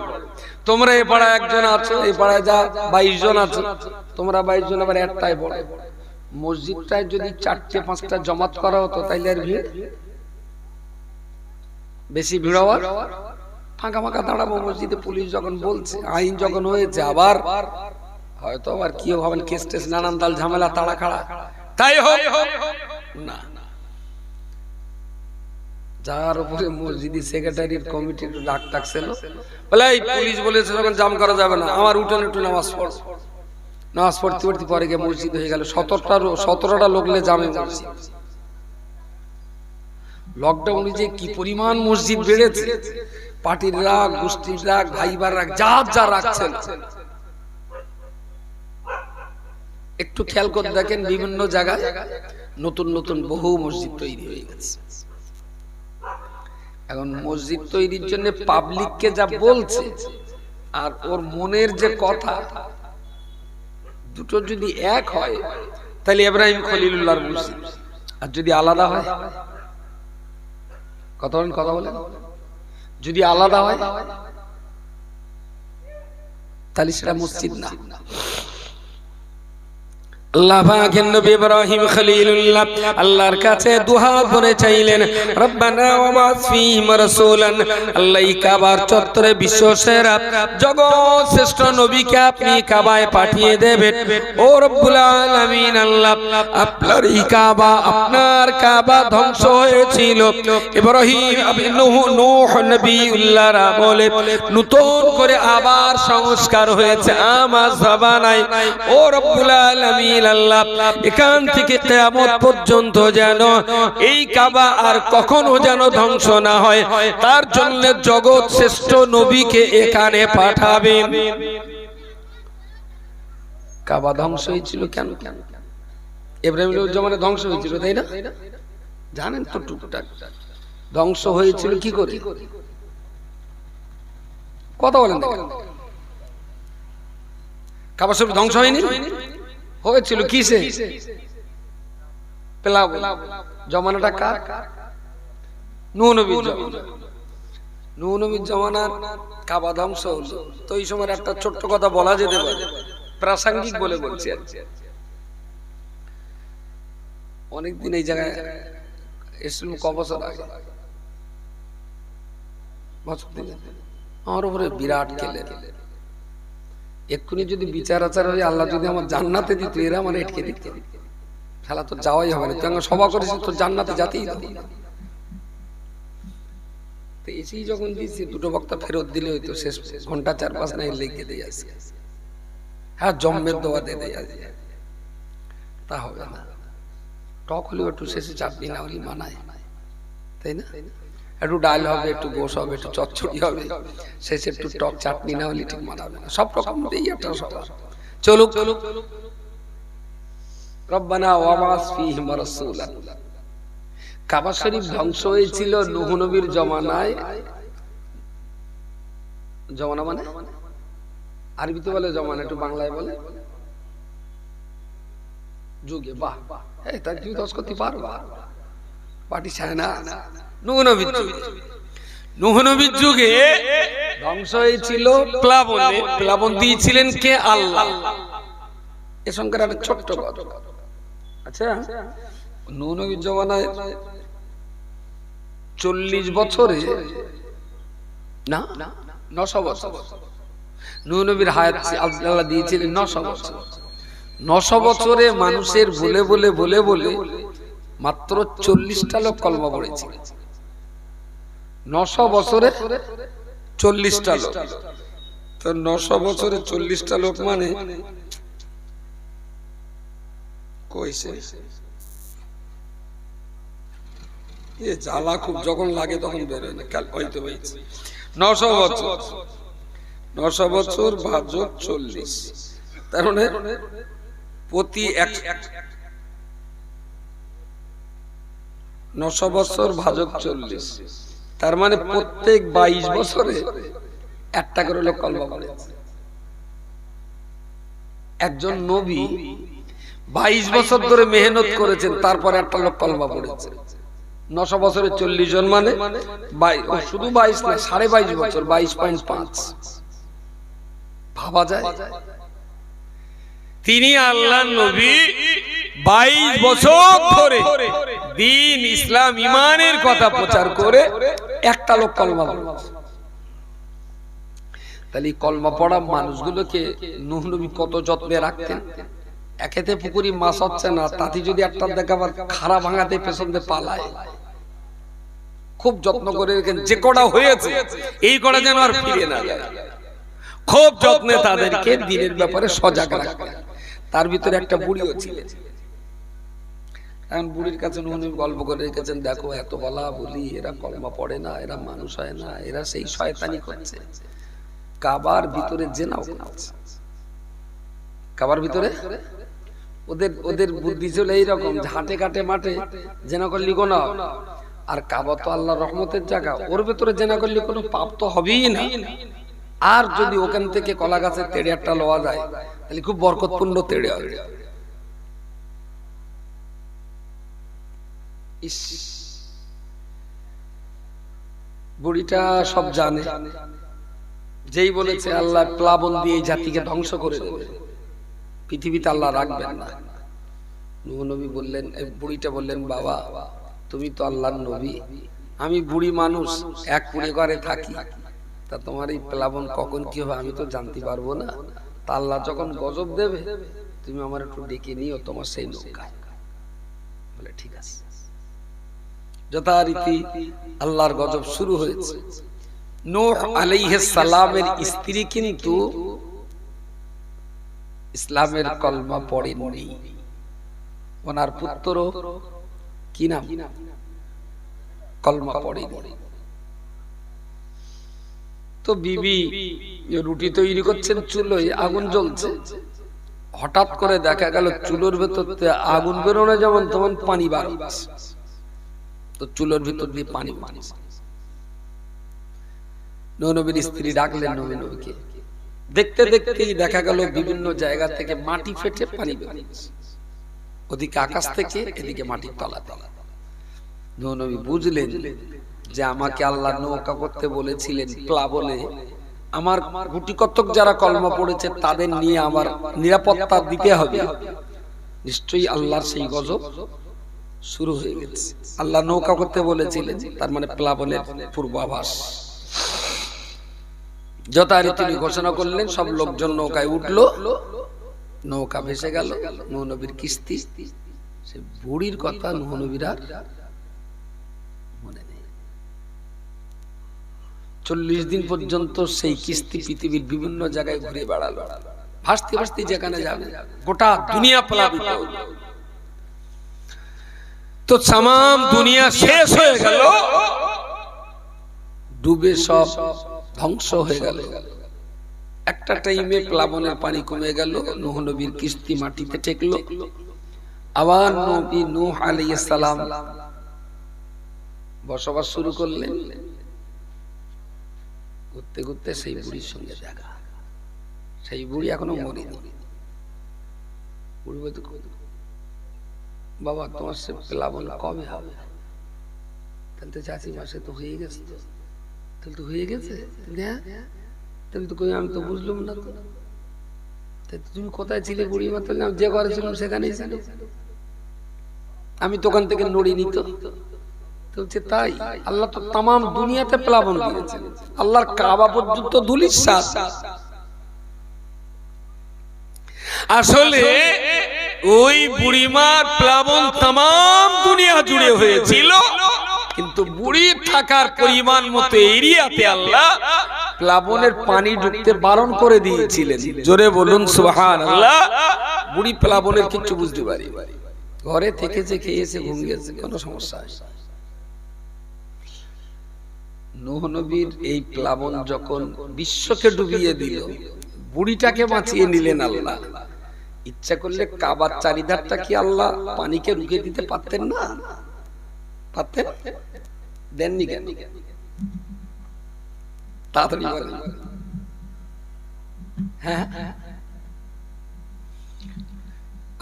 তোমরা এই পাড়ায় একজন আছো, এই পাড়ায় যা 22 জন আছো, তোমরা 22 জন আবার 1টায় পড়ে। মসজিদটায় যদি 4টে 5টা জমাত করা হতো তাইলে আর ভিড় বেশি ভিড় হওয়ার, ফাঁকা ফাঁকা দাঁড়াবো মসজিদে। পুলিশ যখন বলছে, আইন যখন হয়েছে, আবার হয়তো আবার কি হবেন, কেস টেস নানান দাল ঝামেলা তাড়া খাড়া, তাই হোক না। যার উপরে মসজিদি সেক্রেটারির কমিটির ডাক টাকছিল, বলে এই পুলিশ বলেছে তখন জাম করা যাবে না, আমার উঠোনে একটু নামাজ পড়। নামাজ পড়তে পড়তে পরে গিয়ে মসজিদ হয়ে গেল 17টা লোকলে জামে মসজিদ। লকডাউনে যে কি পরিমাণ মসজিদ বেড়েছে, পার্টির রাগ, গোষ্ঠীর রাগ, ভাইবার রাগ, যার যা রাখছেন। একটু খেয়াল করে দেখেন, বিভিন্ন জায়গায় নতুন নতুন বহু মসজিদ তৈরি হয়ে গেছে। এখন মসজিদ তৈরির জন্য পাবলিককে যা বলছে আর ওর মনের যে কথা, দুটো যদি এক হয় তাহলে ইব্রাহিম খলিলুল্লাহর মসজিদ। আর যদি আলাদা হয়, কথা বলেন, যদি আলাদা হয় তাহলে সেটা মসজিদ না। আল্লাহ পাকের নবী ইব্রাহিম খলিলুল্লাহ আল্লাহর কাছে দুহাত ভরে চাইলেন, রব্বানা ওয়াবাস ফীহিম রাসূলান। আল্লাহ এই কাবার চত্বরে বিশ্ব সেরা জগৎ শ্রেষ্ঠ নবীকে আপনি কাবায় পাঠিয়ে দেবেন। ও রব্বুল আলামিন, আল্লাহ আপনার এই কাবা, আপনার কাবা ধ্বংস হয়েছিল ইব্রাহিম নূহ নবিউল্লাহরা বলে নতুন করে আবার সংস্কার হয়েছে আমার জামানায়। ও রব্বুল আলামিন, আল্লাহ এখান থেকে কিয়ামত পর্যন্ত যেন এই কাবা আর কখনো যেন ধ্বংস না হয়, তার জন্য জগৎ শ্রেষ্ঠ নবীকে এখানে পাঠাবেন। কাবা ধ্বংস হয়েছিল কেন? ইব্রাহিমের জমানায় ধ্বংস হয়েছিল, তাই না? জানেন তো টুকটাক। ধ্বংস হয়েছিল কি করে? কথা বলেন। কাবা শরীফ ধ্বংস হয়নি, হয়েছিল কিসে? প্লাবন। জমানাটা কার? নূহ নবীর জমানা। নূহ নবীর জমানার কাবা ধ্বংস হলো। তো এই সময় একটা ছোট্ট কথা বলা যেতে পারে, প্রাসঙ্গিক বলে বলছি আর কি। অনেকদিন এই জায়গায় এসেছিলাম, ক বছর আগে, আমার উপরে বিরাট খেলে। এক্ষুনি যদি বিচার আচার হয়ে আল্লাহ যদি আমার জান্নাতে দিত, এরা আমার এটকে দিত, খেলা তো যাওয়াই হবে না। তুই আমার সভা করেছিস, তোর জান্নাতে যাতেই হবে। তো এসেই যখন দিচ্ছি, দুটো বক্তা ফেরত দিলে হইতো, শেষ ঘন্টা 4-5 নাই লেগে দিয়ে আসি। হ্যাঁ, জম্মের দোয়া দিয়ে দেয়, তা হবে না। টক হলেও একটু শেষে চাটনি না হলে মানায়, তাই না? একটু ডাল হবে, একটু গোশ হবে, একটু চচ্চড়ি হবে, শেষে একটু টক চাটনি না হলে ঠিক মানাবে না। সব রকম দিয়েই একটা সবার চলুক। রব্বানা ওয়াবাস ফীহিম রাসূলান। কাবা শরীফ ধ্বংস হয়েছিল নূহ নবীর জমানায়। জমানা মানে আরবিতে বলে জমানা, একটু বাংলায় বলে যুগে। বাহ, এই তার তুই দশ করতে পারবা, পাটি চায় না। নূহ নবীর যুগে, নূহ নবীর যুগে ধ্বংস হয়েছিল প্লাবনে। প্লাবন দিয়েছিলেন কে? আল্লাহ। এ সঙ্গে একটা ছোট্ট কথা। আচ্ছা, নূহ নবীর জমানায় 40 বছরে না 900 বছর নূহ নবীর হায়াত আল্লাহ দিয়েছিলেন 900 বছর। 900 বছরে মানুষের বলে বলে বলে বলে মাত্র 40টা লোক কলমা পড়েছে। 900 বছরে 40টা লোক। তো 900 বছরে 40টা লোক মানে কইছে এ জ্বালা খুব যখন লাগে তখন বেরোয় না। কাল হইতে হয়েছে 900 বছর। 900 বছর ভাজক 40, তার মানে প্রতি 900 বছর ভাজক 40, তার মানে প্রত্যেক 22 বছরে একটা করে লোক কলমা পড়েছে। একজন নবী 22 বছর ধরে মেহনত করেছেন, তারপরে একটা লোক কলমা পড়েছে। 900 বছরে 40 জন মানে শুধু 22 না, 22.5 বছর, 22.5। ভাবা যায়? তিনি আল্লাহর নবী 22 বছর ধরে দ্বীন ইসলাম ঈমানের কথা প্রচার করে একটা লোক কলমা পড়েছে। তাহলে কলমা পড়া মানুষগুলোকে নূহ নবী কত যত্নে রাখতেন। একেতে পুকুরি মাছ হচ্ছে না, তাতে যদি একটা দেখাবার খাড়া ভাঙাতে পেছন দিয়ে পালায়, খুব যত্ন করে রেখেন, যে কটা হয়েছে এই কটা যেন আর ফিরে না যায়। খুব যত্নে তাদেরকে দিনের ব্যাপারে সজাগ রাখতেন। তার ভিতরে একটা বুড়িও ছিলেন। এখন বুড়ির কাছে উনি গল্প করে রেখেছেন, দেখো এত বলা বলি, এরা কলমা পড়ে না, এরা মানুষ হয় না, এরা সেই শয়তানি করছে, কাবার ভিতরে জেনাও করছে। কাবার ভিতরে ওদের ওদের বুদ্ধি ছিল এইরকম, হাটে কাটে মাঠে জেনা করলি কোনো, আর কাবা তো আল্লাহর রহমতের জায়গা, ওর ভেতরে জেনা করলে কোনো পাপ তো হবেই না। আর যদি ওখান থেকে কলা গাছের তেড়ে একটা লওয়া যায় তাহলে খুব বরকতপূর্ণ তেড়ে হবে। বুড়িটা সব জানে, যেই বলেছে আল্লাহ প্লাবন দিয়ে এই জাতিকে ধ্বংস করে দেবে, পৃথিবীতে আল্লাহ রাখবেন না। নূহ নবী বললেন, বুড়িটা বললেন, বাবা তুমি তো আল্লাহর নবী, আমি বুড়ি মানুষ, এক কুড়ে ঘরে থাকি, তা তোমার এই প্লাবন কখন কি হবে আমি তো জানতে পারবো না, তা আল্লাহ যখন গজব দেবে তুমি আমার একটু ডেকে নিও তোমার সেই নৌকায়। বলে ঠিক আছে। যথারীতি আল্লাহর গজব শুরু হয়েছে। নূহ আলাইহিস সালামের স্ত্রী কিন্তু ইসলামের কলমা পড়েননি, ওনার পুত্র কি নাম, কলমা পড়েনি। তো বিবি রুটি তৈরি করছেন, চুলোয় আগুন জ্বলছে, হঠাৎ করে দেখা গেল চুলোর ভেতর আগুন বেরোনো যেমন তেমন পানি বার হচ্ছে, তো চুলোর ভিতর দিয়ে পানি মারছে। নূহ নবীর স্ত্রী ডাকলেন নূহ নবীকে, দেখতে দেখতেই দেখা গেল বিভিন্ন জায়গা থেকে মাটি ফেটে পানি বেরোচ্ছে, ওদিকে আকাশ থেকে এদিকে মাটির তলাতে। নূহ নবী বুঝলেন যে আমাকে আল্লাহ নৌকা করতে বলেছিলেন প্লাবনে, আমার গুটি কতক যারা কলমা পড়েছে তাদের নিয়ে আমার নিরাপত্তা দিতে হবে, নিশ্চয়ই আল্লাহর সেই গজব শুরু হয়ে গেছে। আল্লাহ নৌকা করতে বলেছিলেন, তার মানে প্লাবনের পূর্বাভাস। যথারীতি তিনি ঘোষণা করলেন, সব লোকজন নৌকায় উঠলো, নৌকা ভেসে গেল। নূহ নবীর কিস্তি, সে বুড়ির কথা নূহ নবীর আর মনে নেই। 40 দিন পর্যন্ত সেই কিস্তি পৃথিবীর বিভিন্ন জায়গায় ঘুরে বেড়ালো, ভাসতে ভাসতে যেখানে যাবে গোটা দুনিয়া প্লাবিত। তো তামাম দুনিয়া শেষ হয়ে গেল, ডুবে সব ধ্বংস হয়ে গেল। একটা টাইমে প্লাবনের পানি কমে গেল, নূহ নবীর কিস্তি মাটিতে ঠেকলো। আবার নবী নূহ আলাইহিস সালাম বসবাস শুরু করলেন। ঘুরতে ঘুরতে সেই বুড়ির সঙ্গে দেখা, সেই বুড়ি এখনো মরেনি। বুড়ি বলতে, বাবা তোমার সে প্লাবন কবে হবে? তাহলে তো চাচি মাসে তো হয়ে গেছে, তাহলে তো হয়ে গেছে, তাহলে তো আমি তো বুঝলাম না। তুমি কোথায় ছিলে বুড়ি মা? তাহলে আমি যে ঘরে ছিলাম সেখানেই ছিল, আমি দোকান থেকে নড়িনি তো। বলছে তাই? আল্লাহ তো তামাম দুনিয়াতে প্লাবন দিয়েছেন, আল্লাহর কাবা পর্যন্ত ধূলিসাৎ। আসলে ওই বুড়িমার প্লাবন তামাম দুনিয়া জুড়ে হয়েছিল, কিন্তু বুড়ি থাকার পরিমাণ মতো এরিয়াতে আল্লাহ প্লাবনের পানি ঢুকতে বারণ করে দিয়েছিলেন। জোরে বলুন সুবহানাল্লাহ। বুড়ি প্লাবনের কিছু বুঝতে পারি, ঘরে থেকেছে, খেয়েছে, ঘুম গেছে, কোনো সমস্যা হয়। নূহ নবীর এই প্লাবন যখন বিশ্বকে ডুবিয়ে দিল, বুড়িটাকে বাঁচিয়ে নিলেন আল্লাহ। ইচ্ছা করলে কাবার চারিধারটা কি আল্লাহ পানিকে রুখে দিতে পারতেন না? পারতেন? দেননি কেন? তাড়াতাড়ি বলেন। হ্যাঁ,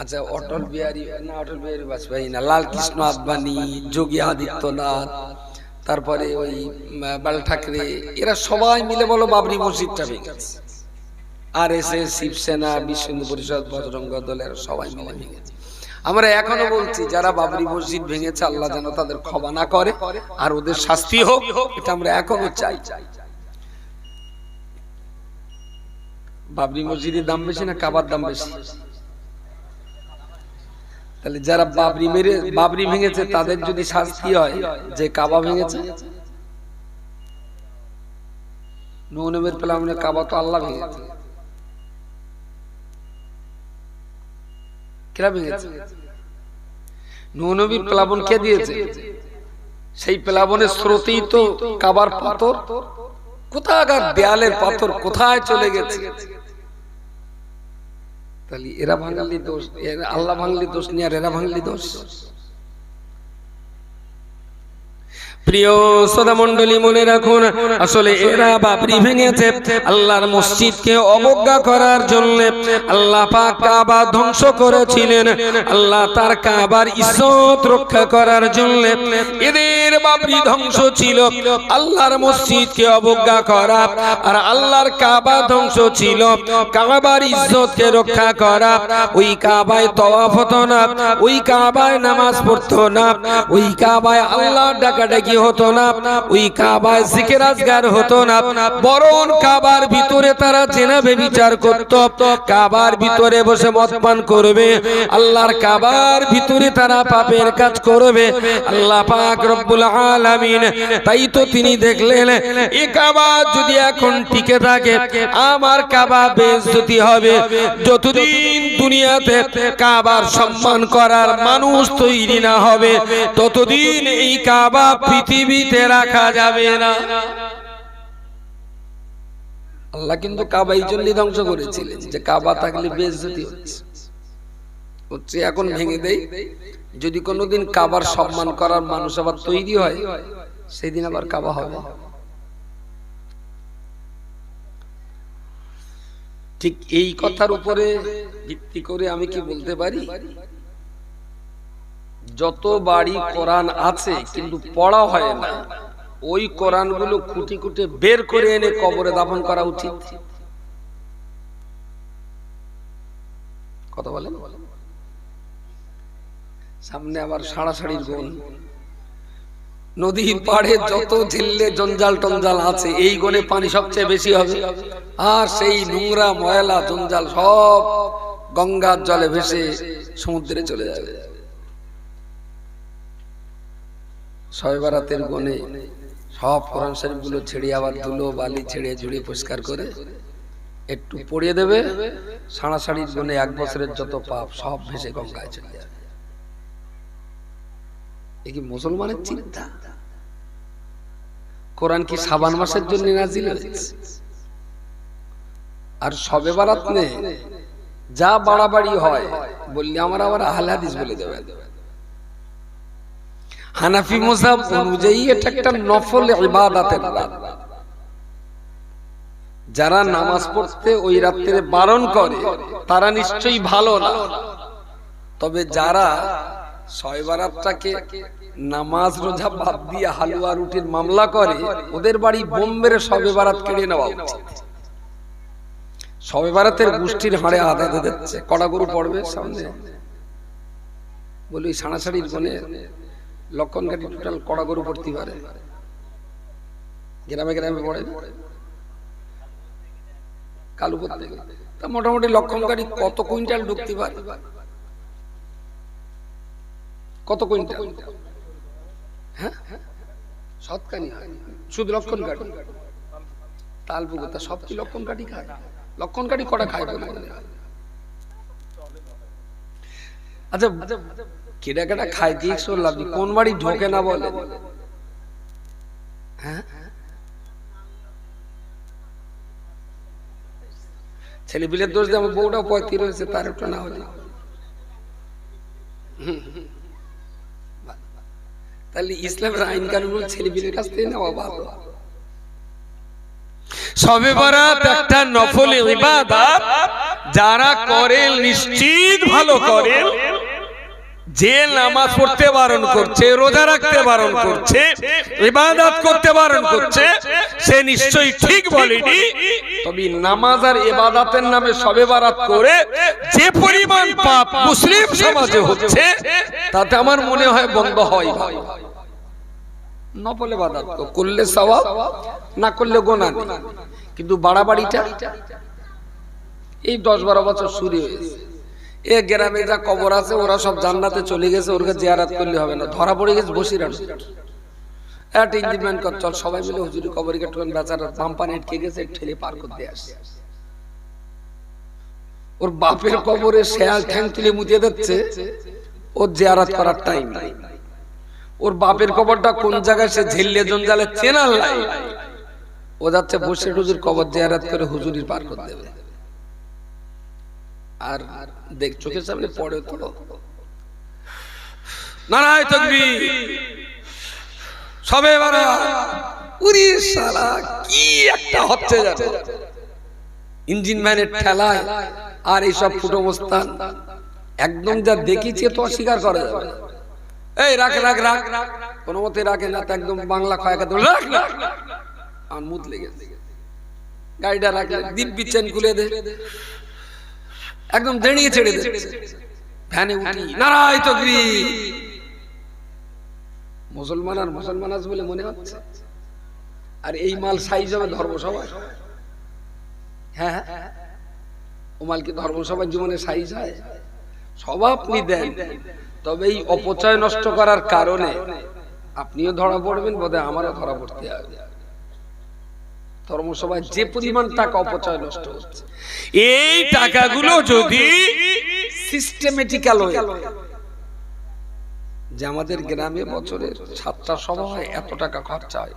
আচ্ছা, অটল বিহারী বাজপেয়ী না, লাল কৃষ্ণ আদবানি, যোগী আদিত্যনাথ, তারপরে ওই বাল ঠাকরে, এরা সবাই মিলে বলো বাবরি মসজিদটা ভেঙেছে। RSS, শিবসেনা, বিশ্ব হিন্দু পরিষদ, বজরঙ্গ দলের সবাই মিলে ভেঙেছে। আমরা এখনো বলছি যারা বাবরি মসজিদ ভেঙেছে আল্লাহ যেন তাদের ক্ষমা না করে আর ওদের শাস্তি হোক, এটা আমরা এখনো চাই। বাবরি মসজিদের দাম বেশি না কাবার দাম বেশি? তাহলে যারা বাবরি ভেঙেছে তাদের যদি শাস্তি হয় যে কাবা ভেঙেছে, নূহ নবীর প্লাবনে কাবা তো আল্লাহ ভেঙেছে, কেরা ভেঙেছে? নূহ নবীর প্লাবন কে দিয়েছে? সেই প্লাবনের স্রোতেই তো কাবার পাথর, কোথাকার দেয়ালের পাথর কোথায় চলে গেছে। তাহলে এরা ভাঙলি দোষ, আল্লাহ ভাঙলি দোষ নিয়ে আর এরা ভাঙলি দোষ। প্রিয় শ্রোতা মণ্ডলী, মনে রাখুন, আসলে এরা বাবরি ভেঙেছে আল্লাহর মসজিদকে অবজ্ঞা করার জন্য। আল্লাহ পাক কাবা ধ্বংস করেছিলেন, আল্লাহ তার কাবার ইজ্জত রক্ষা করার জন্য। এদের বাবরি ধ্বংস ছিল আল্লাহর মসজিদকে অবজ্ঞা করা, আর আল্লাহর কাবা ধ্বংস ছিল কাবার ইজ্জতকে রক্ষা করা। ওই কাবায় তওয়াফ হতো না, ওই কাবায় নামাজ পড়তো না, ওই কাবায় আল্লাহর ডাকাডাকি হতো না, ওই কাবায় জিকির আজগার হতো না, বরং কাবার ভিতরে তারা জেনা ব্যভিচার করত, কাবার ভিতরে বসে মদ পান করবে, আল্লাহর কাবার ভিতরে তারা পাপের কাজ করবে। আল্লাহ পাক রব্বুল আলামিন তাই তো তিনি দেখলেন এই কাবা যদি এখন টিকে থাকে আমার কাবা বেইজ্জতি হবে। যতদিন দুনিয়াতে কাবার সম্মান করার মানুষ তৈরি না হবে ততদিন এই কাবা পৃথিবীতে রাখা যাবে না। আল্লাহ কিন্তু কাবা এই জন্যই ধ্বংস করেছিলেন যে কাবা থাকলে বেইজ্জতি হচ্ছে, এখন ভেঙে দেই। যদি কোনোদিন কাবার সম্মান করার মানুষ আবার তৈরি হয় সেই দিন আবার কাবা হবে। ঠিক এই কথার উপরে ভিত্তি করে আমি কি বলতে পারি, যত বাড়ি কোরআন আছে কিন্তু পড়া হয় না, ওই কোরআনগুলো খুঁটি খুঁটে বের করে এনে কবরে দাফন করা উচিত। কথা বলেন? সামনে আবার সাড়াসাড়ির গুণ, নদীর পাড়ে যত ঝিল্লে জঞ্জাল টঞ্জাল আছে এই গনে পানি সবচেয়ে বেশি হবে, আর সেই নোংরা ময়লা জঞ্জাল সব গঙ্গার জলে ভেসে সমুদ্রে চলে যাবে। শবে বরাতের গনে সব কোরআন শরীফ গুলো ছেড়ে আবার ধুলো বালি ছেড়ে ঝুড়িয়ে পরিষ্কার করে একটু পড়িয়ে দেবে, সাড়াসাড়ির গনে 1 বছরের যত পাপ সব ভেসে গঙ্গায় চলে যাবে। এ কি মুসলমানের চিন্তা? কোরআন কি শাবান মাসের জন্য নাজিল হয়েছে? আর শবে বরাত নে যা বাড়াবাড়ি হয় বললে আমার আবার আহলে হাদিস বলে দেবে। হানাফি মাযহাব অনুযায়ী এটা একটা নফল ইবাদতের রাত। যারা নামাজ পড়তে ওই রাতে বারণ করে তারা নিশ্চয়ই ভালো না, তবে যারা শবে বরাতটাকে নামাজ রোজা বাদ দিয়ে হালুয়া রুটির মামলা করে ওদের বাড়ি বোম মেরে শবে বরাত কেড়ে নেওয়া উচিত। শবে বরাতের গোষ্ঠীর হাড়ে আদায় দিচ্ছে, কড়া গরু পড়বে সামনে, বলি সাড়াসাড়ির গনে লক্ষণ গাড়ি টোটাল কড়া গরু পড়তে পারে, গ্রামে গ্রামে পড়ে কালুপুর থেকে, তা মোটামুটি লক্ষণ গাড়ি কত কুইন্টাল ঢুকতে পারে? কত কুইন্টাল? হ্যাঁ, সৎকানি শুধু লক্ষণ গাড়ি তালপুকুর, তা সব কি লক্ষণ গাড়ি খায়? লক্ষণ গাড়ি কটা খায় বলে মনে হয়? আচ্ছা, কেডা কেডা খায় দিয়ে শুনলাম, কোন বাড়ি ঢোকে না বলে? হ্যাঁ, ছেলে বিলের দোষ দিয়ে আমার বউটা 35 হয়েছে, তার একটু না হলে। তাহলে ইসলামের আইন কানুন ছেলে বিলের কাছ থেকে নেওয়া ভালো। শবে বরাত একটা নফল ইবাদত, যারা করে নিশ্চিত ভালো করে। যে নামাজ পড়তে বারণ করছে, রোজা রাখতে বারণ করছে, ইবাদত করতে বারণ করছে, সে নিশ্চয়ই ঠিক বলেনি। তবে নামাজ আর ইবাদতের নামে শবে বরাত করে যে পরিমাণ পাপ মুসলিম সমাজে হচ্ছে তাতে আমার মনে হয় বন্ধ হয়। নফল ইবাদত করলে সওয়াব, না করলে গুনাহ নেই। কিন্তু বাড়াবাড়িটা এই 10-12 বছর শুরু হয়েছে। এ গ্রামে যা কবর আছে ওরা সব জান্নাতে চলে গেছে, ওরকে জিয়ারত করলে হবে না, ধরা পড়ে গেছে বসিরহাট। একটা ইঞ্জিনম্যান কর, চল সবাই মিলে হুজুরি কবর কেটে বেচারা বাম্পানে আটকে গেছে, ঠেলে পার করতে আসে। ওর বাপের কবরে শেয়াল ঠ্যাং তুলে মুতিয়ে দিচ্ছে, ওর জিয়ারত করার টাইম নাই। ওর বাপের কবরটা কোন জায়গায় সে ঝেললে জঞ্জালে চেনার লাই, ও যাচ্ছে বসে হুজুর কবর জিয়ারত করে হুজুরির পার করে দেবে। আর দেখ চোখের সামনে পড়ে তো নারায়ে তাকবীর, সবে বারাত। উরি শালা কি একটা হচ্ছে জানো, ইঞ্জিন ম্যানের ঠেলায় আর এইসব ফুটো মস্তান একদম যা দেখিছে তো অস্বীকার করে যাবে। এই রাখ রাখ রাখ, কোনো মতে রাখে না, তো একদম বাংলা খয়াকে তো রাখ রাখ, আর মুদ লেগেছে। গাড়িটা রাখলে দিব্যি চেন খুলে দে, একদম দাঁড়িয়ে ছেড়ে দে, ভ্যানে উঠি নারায়ে তাকবীর। মুসলমান আর মুসলমান আছে বলে মনে হচ্ছে, আর এই মাল সাইজ হবে ধর্মসভায়। হ্যাঁ হ্যাঁ, ও মাল কি ধর্মসভার জীবনে সাইজ হয়? সব আপনি দেন, তবে এই অপচয় নষ্ট করার কারণে আপনিও ধরা পড়বেন, বোধহয় আমারও ধরা পড়তে হবে। ধর্মসভায় যে পরিমাণ টাকা অপচয় নষ্ট হচ্ছে, এই টাকাগুলো যদি সিস্টেমেটিক্যাল হয়ে, যে আমাদের গ্রামে বছরের 7টা সভা হয়, এত টাকা খরচা হয়,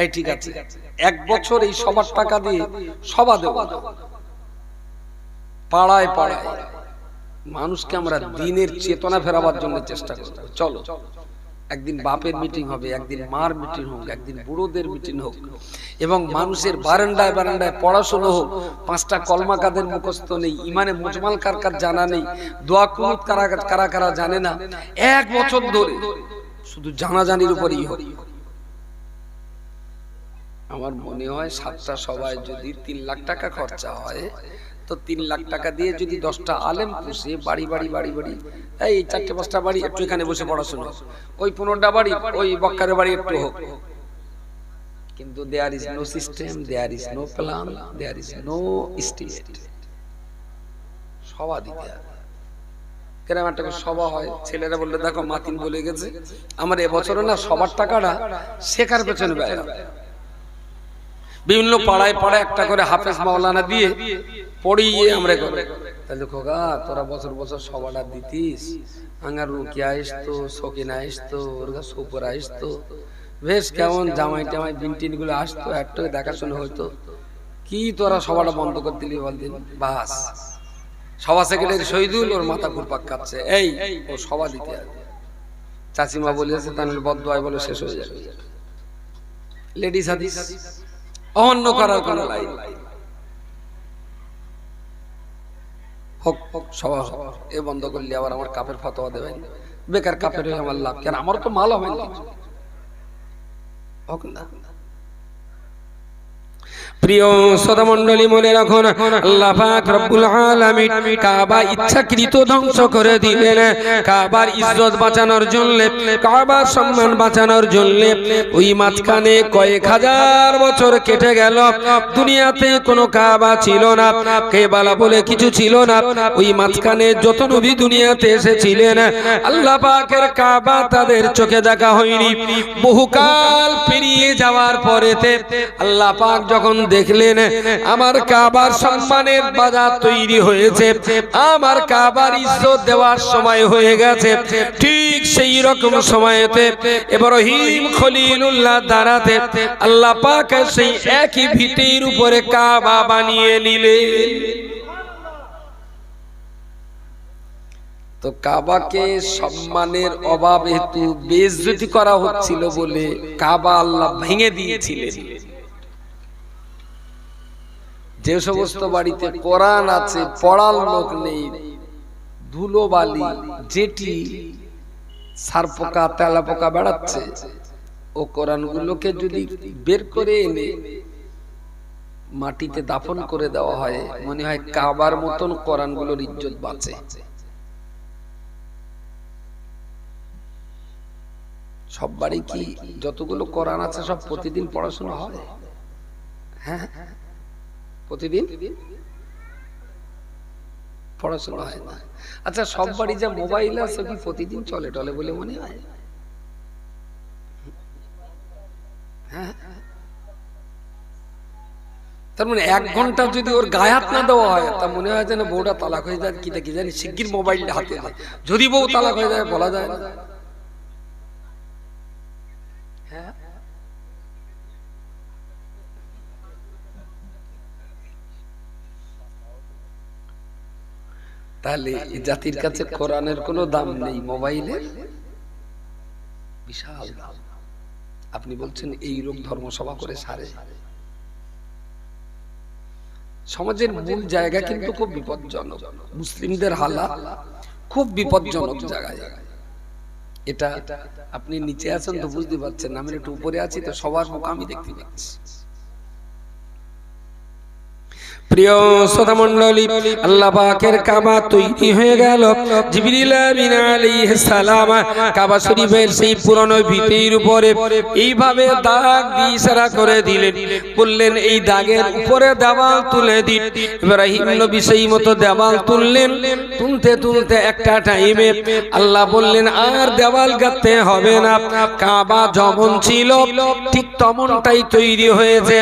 এই ঠিক আছে, এক বছর এই সবার টাকা দিয়ে সভা দেব, পাড়ায় পাড়ায় মানুষকে আমরা দিনের চেতনা ফেরাবার জন্য চেষ্টা করব। চলো একদিন বাপের মিটিং হবে, একদিন মার মিটিং হোক, একদিন বুড়োদের মিটিং হোক, এবং মানুষের বারান্দায় বারান্দায় পড়াশোনা হোক। 5টা কলমা কাদের মুখস্থ নেই, ইমানে মুজমাল কার কার জানা নেই, দোয়া কুনুত কারা কারা জানে না, এক বছর ধরে শুধু জানাজানির উপরই হোক। আমার মনে হয় 7টা সভায় যদি 3 লাখ টাকা খরচা হয়, তো 3 লাখ টাকা দিয়ে যদি 10টা আলেম পুষে বাড়ি বাড়ি বাড়ি বাড়ি, এই 4-5টা বাড়ি একটু এখানে বসে পড়াশোনা, ওই 15টা বাড়ি ওই বক্কারের বাড়ি একটু হোক, কিন্তু there is no system, there is no plan, there is no state. সভা দিতে হবে। কেন একটা সভা হয়, ছেলেরা বললে দেখো মাতিন বলে গেছে, আমার এবছরও না সবার টাকাটা শেখার পেছনে ব্যয়, বিভিন্ন পাড়ায় পাড়ায় একটা করে হাফেজ মাওলানা দিয়ে পড়িয়ে আমরা করে। তাহলে খোকা তোরা বছর বছর সবাটা দিতিস, আঙ্গার রুকিয়া আসতো, সকিনা আসতো, ওরগা সুপুর আসতো, বেশ কেমন জামাই টামাই বিনটিন গুলো আসতো, একটু দেখাশোনা হইতো, কি তোরা সবাটা বন্ধ করে দিলি বলদিন। বাস সভা সেক্রেটারি শহীদুল ওর মাথা ঘুরপাক কাটছে, এই ও সভা দিতে হবে। চাচিমা বলেছে তাহলে বদদোয়ায় বলে শেষ হয়ে যাবে। লেডিস হাদিস অমান্য করার কোন লাইন হোক, সভা এ বন্ধ করলে আবার আমার কাপের ফতোয়া দেবেন, বেকার কাপের হয়ে আমার লাভ, কেন আমার তো মাল হবে না, হোক না। প্রিয় শ্রোতা মণ্ডলী, মনে রাখুন আল্লাহ পাক রব্বুল আলামিন কাবা ইচ্ছাকৃত ধ্বংস করে দিলেন। কাবার ইজ্জত বাঁচানোর জন্য, কাবার সম্মান বাঁচানোর জন্য ওই মাঝখানে কয়েক হাজার বছর কেটে গেল, দুনিয়াতে কোনো কাবা ছিল না, কেবালা বলে কিছু ছিল না। ওই মাঝখানে যত নবী দুনিয়াতে এসেছিলেন, আল্লাহ পাকের কাবা তাদের চোখে দেখা হয়নি। বহুকাল পেরিয়ে যাওয়ার পরেতে আল্লাহ পাক যখন দেখলেন আমার কাবার সম্মানের বাজার তৈরি হয়েছে, আমার কাবার ইজ্জত দেওয়ার সময় হয়ে গেছে, ঠিক সেই রকম সময়েতে ইব্রাহিম খলিলুল্লাহ দাঁড়াতে আল্লাহ পাক সেই একই ভিটের উপরে কাবা বানিয়ে নিলেন। তো কাবাকে সম্মানের অভাব হেতু বেইজ্জতি করা হচ্ছিল বলে কাবা আল্লাহ ভেঙে দিয়েছিলেন। যে সমস্ত বাড়িতে কোরআন আছে, পড়ার লোক নেই, ধুলো বালি যেটি সারপোকা তেলাপোকা বেড়াচ্ছে, ও কোরআনগুলোকে যদি বের করে এনে মাটিতে দাফন করে দেওয়া হয়, মনে হয় কাবার মতন কোরআনগুলোর ইজ্জত বাঁচে। সব বাড়ি কি যতগুলো কোরআন আছে সব প্রতিদিন পড়াশোনা হয়? হ্যাঁ প্রতিদিন। পড়াশোনা হয় না। আচ্ছা, সব বাড়ি যা মোবাইল আছে কি প্রতিদিন চলে টলে বলে মনে হয়? হ্যাঁ, তার মানে 1 ঘন্টা যদি ওর গায়ে হাত না দেওয়া হয়, তা মনে হয় যেন বউটা তালাক হয়ে যায় কি কি জানি, শিগগির মোবাইলটা হাতে দেয়। যদি বউ তালাক হয়ে যায় বলা যায় না। হ্যাঁ, তাহলে এই জাতির কাছে কোরআনের কোনো দাম নেই, মোবাইলের বিশাল দাম। আপনি বলছেন এই রোগ ধর্মসভা করে সারে? সমাজের মূল জায়গা কিন্তু খুব বিপজ্জনক, মুসলিমদের হালা খুব বিপজ্জনক জায়গায়। এটা আপনি নিচে আছেন তো বুঝতে পারছেন, আমি একটু উপরে আছি তো সবার মুখ আমি দেখতে পাচ্ছি। প্রিয় শ্রোতা মণ্ডলী, আল্লাহ পাকের কাবা তৈরি হয়ে গেল। জিবরিল আমিন আলাইহিস সালাম কাবা শরীফের সেই পুরনো ভিটের উপরে এইভাবে দাগ দিয়ে ইশারা করে দিলেন, বললেন এই দাগের উপরে দেওয়াল তুলে দিন। ইব্রাহিম নবী সেই মতো দেওয়াল তুললেন। তুলতে তুলতে একটা টাইমে আল্লাহ বললেন আর দেওয়াল গাঁথতে হবে না, কাবা যেমন ছিল ঠিক তেমনটাই তৈরি হয়েছে।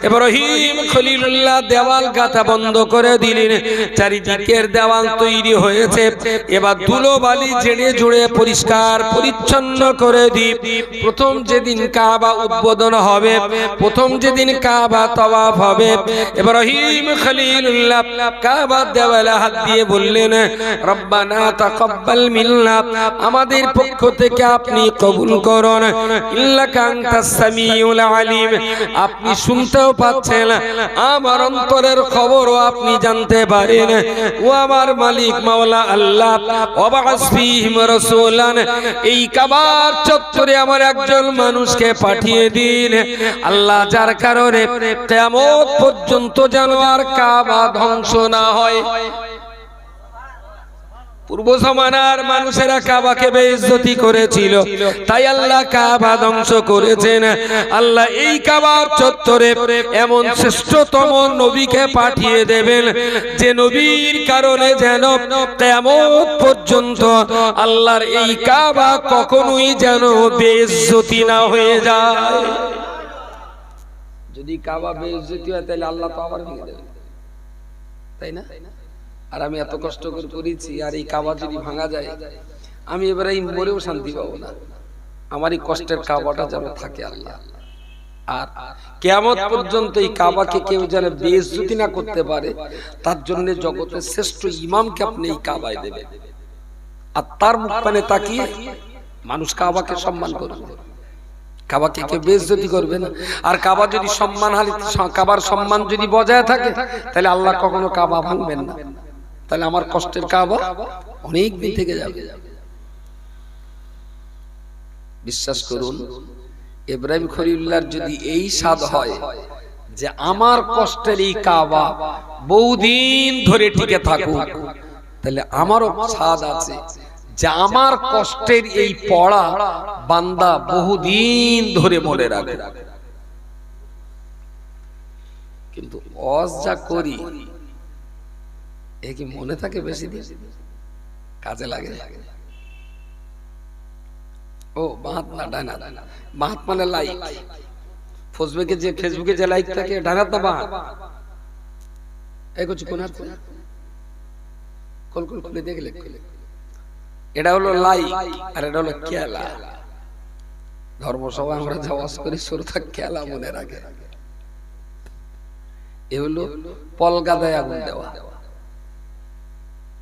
ইব্রাহিম খলিলুল্লাহ দেওয়াল গাঁথা বন্ধ করে দিলেন, চারিদিকের দেওয়াল তৈরি হয়েছে। এবার ধুলো বালি ঝেড়ে ঝুড়ে পরিষ্কার পরিচ্ছন্ন করে দিই। প্রথম যেদিন কাবা উদ্বোধন হবে, প্রথম যেদিন কাবা তাওয়াফ হবে, ইব্রাহিম খলিলুল্লাহ কাবার দেওয়ালে হাত দিয়ে বললেন রব্বানা তাকাব্বাল মিন্না, আমাদের পক্ষ থেকে আপনি কবুল করুন, ইন্নাকা আনতাস সামিউল আলিম, আপনি শুনতেও পাচ্ছেন, আমার অন্তরের খবরও আপনি জানতে পারেন। ও আমার মালিক মাওলা আল্লাহ, ওয়াবাস ফীহিম রাসূলান, এই কাবার চত্বরে আমার একজন মানুষকে পাঠিয়ে দিন আল্লাহ, যার কারণে কিয়ামত পর্যন্ত যেন আর কাবা ধ্বংস না হয়। পূর্ব জমানার মানুষেরা কাবাকে বেইজ্জতি করেছিল, তাই আল্লাহ কাবা ধ্বংস করেছেন। আল্লাহ এই কাবার চত্বরে এমন শ্রেষ্ঠতম নবীকে পাঠিয়ে দেবেন, যে নবীর কারণে যেন কিয়ামত পর্যন্ত আল্লাহর এই কাবা কখনোই যেন বেইজ্জতি না হয়ে যায়। যদি কাবা বেইজ্জতি হয় তাহলে আল্লাহ তো আবার ভেঙে দেবেন, তাই না? আর আমি এত কষ্ট করে করেছি, আর এই কাবা যদি ভাঙা যায়, আমি এবারে মরেও শান্তি পাবো না। আমার এই কষ্টের কাবাটা যেন থাকে আল্লাহ, আর কিয়ামত পর্যন্ত এই কাবাকে কেউ যেন বেইজ্জতি না করতে পারে, তার জন্য জগতের শ্রেষ্ঠ ইমামকে আপনি এই কাবায় দেবেন। আর তার মুখ পানে তাকিয়ে মানুষ কাবাকে সম্মান করবে, কাবাকে কেউ বেইজ্জতি করবে না। আর কাবা যদি সম্মান কাবার সম্মান যদি বজায় থাকে, তাহলে আল্লাহ কখনো কাবা ভাঙবেন না। তাহলে আমার কষ্টের কাবা অনেক দিন থেকে যাবে। বিশ্বাস করুন, ইব্রাহিম খলিলুল্লাহর যদি এই স্বাদ হয় যে আমার কষ্টের এই কাবা বহুদিন ধরে টিকে থাকুক, তাহলে আমারও স্বাদ আছে যে আমার কষ্টের এই পড়া বান্দা বহুদিন ধরে মনে রাখে। কিন্তু ওয়াজ যা করি এ কি মনে থাকে বেশি দিন? কাজে লাগে? ও বাহাত না ডানাত, বাহাত মানে লাইক। ফেসবুকে যে লাইক থাকে ডানাত না বাহাত? এই কিছু কোন হাত কল খুলে দেখলে, এটা হলো লাইক আর এটা হলো খেলা। ধর্মসভা আমরা যা ওয়াজ করি শ্রোতা খেলা মনে রাখে। এ হলো পলগাদায় আগুন দেওয়া।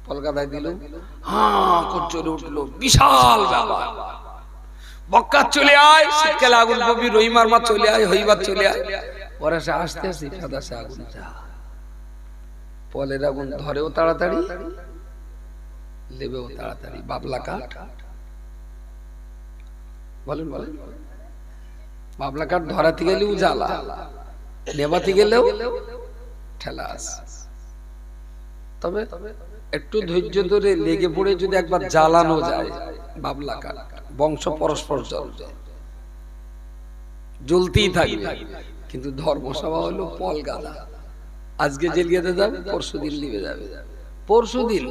পলগাদায় দিল, হ্যাঁ চলে উঠলো, বিশাল ব্যাপার। বক্কা চলে আয়, শীতকালে আগুন পাবি, রহিমার মা চলে আয়, হইবার চলে আয়। পরে সে আস্তে আস্তে ফাদাসে আগুন যা, পলের আগুন ধরেও তাড়াতাড়ি, লেবেও তাড়াতাড়ি। বাবলা কাঠ, বলেন বলেন, বাবলা কাঠ ধরাতে গেলেও জ্বালা, নেবাতে গেলেও ঠেলা। তবে একটু ধৈর্য ধরে লেগে পড়ে যদি একবার জ্বালানো যায় বাবলা কাঠ, বংশ পরস্পর জ্বলতেই থাকবে। কিন্তু ধর্মসভা হলো পল গাদা, আজকে জেলিয়ে যাবে, পরশু দিন নিবে যাবে। পরশুদিন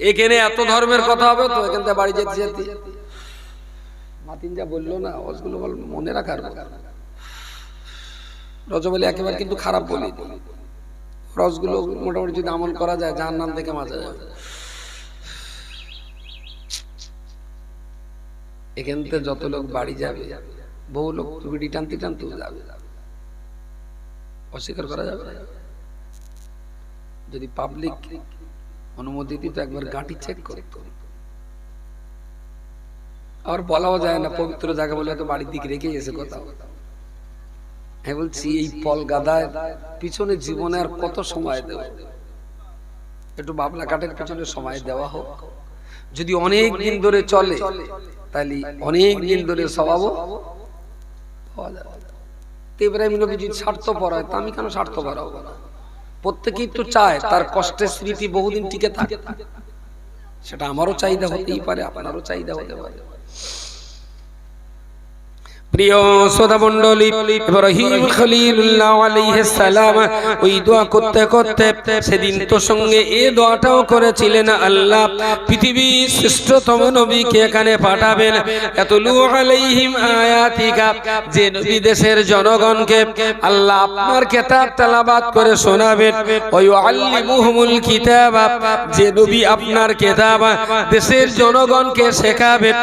এখানে এত ধর্মের কথা হবে তো এখান থেকে বাড়ি যেতে যেতে মাতিন যা বললো না ওগুলো মনে রাখার রজবলি একেবারে কিন্তু খারাপ বলি রসগুলো মোটামুটি যদি আমল করা যায় জাহান্নাম থেকে বাঁচা যাবে। এখান থেকে যত লোক বাড়ি যাবে বহু লোক বিড়ি টানতে টানতে যাবে, অস্বীকার করা যাবে না। যদি পাবলিক অনুমতি দিত একবার গাঁটি চেক করতো। আর বলাও যায় না পবিত্র জায়গা বলে তো বাড়ির দিকে রেখে গেছে কোথাও। আমি বলছি এই পল গাদায় পিছনে জীবনে আর কত সময় দেব, একটু বাবলা কাঠের পিছনে সময় দেওয়া হোক। যদি অনেক দিন ধরে চলে তাহলে অনেক দিন ধরে স্বভাবও পাওয়া যাবে। ইব্রাহিম নবী যদি স্বার্থপর হয় তা আমি কেন স্বার্থপর হব না? প্রত্যেকেই তো চায় তার কষ্টের স্মৃতি বহুদিন টিকে থাকে, সেটা আমারও চাহিদা হতেই পারে, আপনারও চাহিদা হতে পারে। প্রিয় শ্রোতা মণ্ডলী, ইব্রাহিম খলিলুল্লাহ আলাইহিস সালাম ওই দোয়া করতে করতে সেদিন তো সঙ্গে এই দোয়াটাও করেছিলেন, আল্লাহ পৃথিবীর শ্রেষ্ঠতম নবীকে এখানে পাঠাবেন, ইয়াতলু আলাইহিম আয়াতিকা, যে নবী দেশের জনগণকে আল্লাহ আপনার কিতাব তেলাওয়াত করে শোনাবেন, ওয়া ইউআল্লিমুহুমুল কিতাবা, যে নবী আপনার কিতাব দেশের জনগণকে শেখাবেন,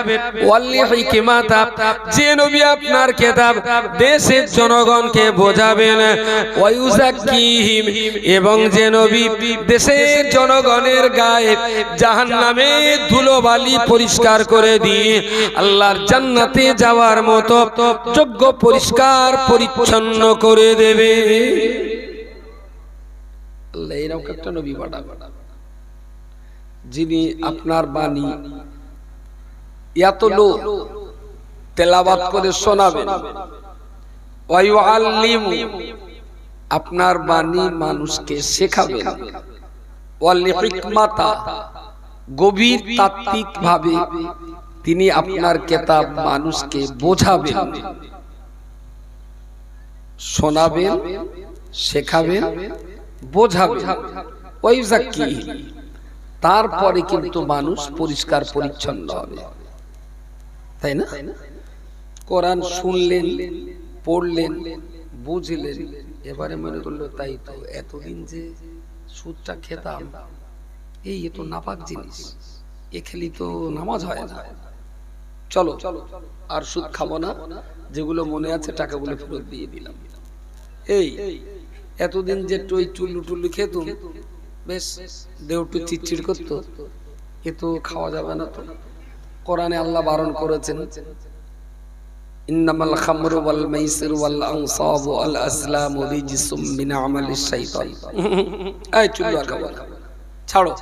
ওয়াল হিকমাতা, যে নবী আপনার কিতাব দেশের জনগণকে বোঝাবেন, ওয়ায়ুযাক্কিহিম, এবং যে নবী দেশের জনগণের গায়ে জাহান্নামের ধুলোবালি পরিষ্কার করে দিয়ে আল্লাহর জান্নাতে যাওয়ার মতো যোগ্য পরিষ্কার পরিচ্ছন্ন করে দেবে। আল্লাহ এরকম একটা নবী পাঠাবেন যিনি আপনার বাণী এত লোক তেলাওয়াত করে শোনাবেন, ওয়া ইউআল্লিমু, আপনার বাণী মানুষকে শেখাবেন, ওয়াল হিকমাতা, গভীর তাত্ত্বিক ভাবে তিনি আপনার কিতাব মানুষকে বোঝাবেন, শোনাবেন, শেখাবেন, বোঝাবেন, ওয়া ইউযাক্কিহিম, তারপরে কিন্তু মানুষ পরিষ্কার পরিচ্ছন্ন হবে, তাই না? কোরআন শুনলেন, পড়লেন, বুঝলেন, এবারে মনে করলো তাই তো এতদিন যে সুদটা খেতাম এই তো নাপাক জিনিস, এ খেলি তো নামাজ হয় না, চলো আর সুদ খাবো না, যেগুলো মনে আছে টাকাগুলো ফেরত দিয়ে দিলাম। এই এতদিন যে ওই চুল্লু টুল্লু খেতুম, বেশ দেহটু চিটচিট করতো, এ তো খাওয়া যাবে না। তো কোরআনে আল্লাহ বারণ করেছেন, ইন্নামাল খামরু ওয়াল মাইসিরু ওয়াল আনসাবু ওয়াল আসলামু রিজসুম মিন আমালিশ শাইতান। এই চুল্লু আর খাবো না, ছাড়ো।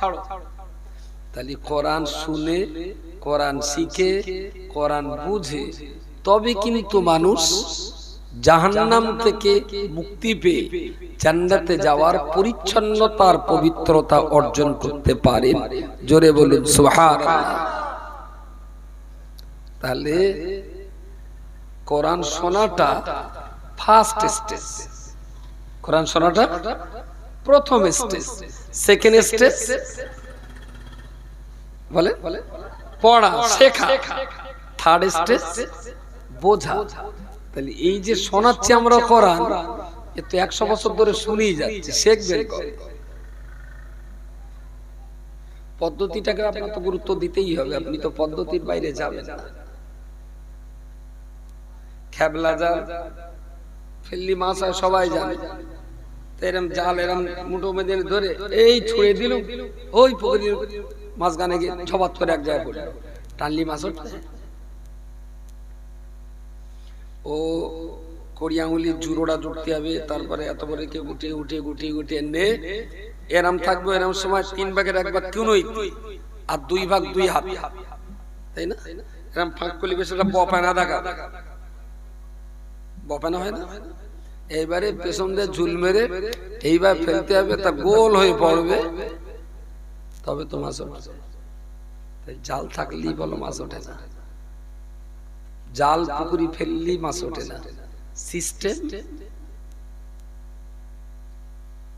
তাহলে কোরআন শুনে, কোরআন শিখে, কোরআন বুঝে তবে কিন্তু মানুষ জাহান্নাম থেকে মুক্তি পেয়ে জান্নাতে যাওয়ার পরিচ্ছন্নতার পবিত্রতা অর্জন করতে পারে। জোরে বলুন সুবহানাল্লাহ। তাহলে কোরআন শোনাটা ফার্স্ট স্টেজ, কোরআন শোনাটা প্রথম স্টেজ, সেকেন্ড স্টেজ বলে পড়া শেখা, থার্ড স্টেজ বোঝা। তাহলে এই যে শোনাচ্ছি আমরা কোরআন, এ তো 100 বছর ধরে শুনেই যাচ্ছে, শিখবেন কবে? পদ্ধতিটাকে আপনার তো গুরুত্ব দিতেই হবে, আপনি তো পদ্ধতির বাইরে যাবেন না। খেবলা জাল ফেললি মাছ হয় সবাই জানে, এরম জাল এরম মুঠো মেঁধে ধরে এই ছুঁড়ে দিল, ওই পুকুরের মাঝখানে গিয়ে ছবাত করে এক জায়গায় পড়ে টানলি মাছ উঠবে। ও কড়ি আঙুলি জুড়োটা জুড়তে হবে, তারপরে এত বড় কে গুটিয়ে গুটিয়ে গুটিয়ে গুটিয়ে নে, এরম থাকবো। এরম সময় 3 ভাগের 1 ভাগ কেউ নই, আর 2 ভাগ 2 হাত, তাই না? এরম ফাঁক করলে বেশ একটা বপানা দেখা, বপানা হয় না? এইবারে পেছন দিয়ে ঝুল মেরে এইবার ফেলতে হবে, তা গোল হয়ে পড়বে, তবে তো মাছ ওঠে। জাল থাকলেই বলো মাছ ওঠে না, জাল পুকুরি ফেললি মাছ ওঠে না। সিস্টেম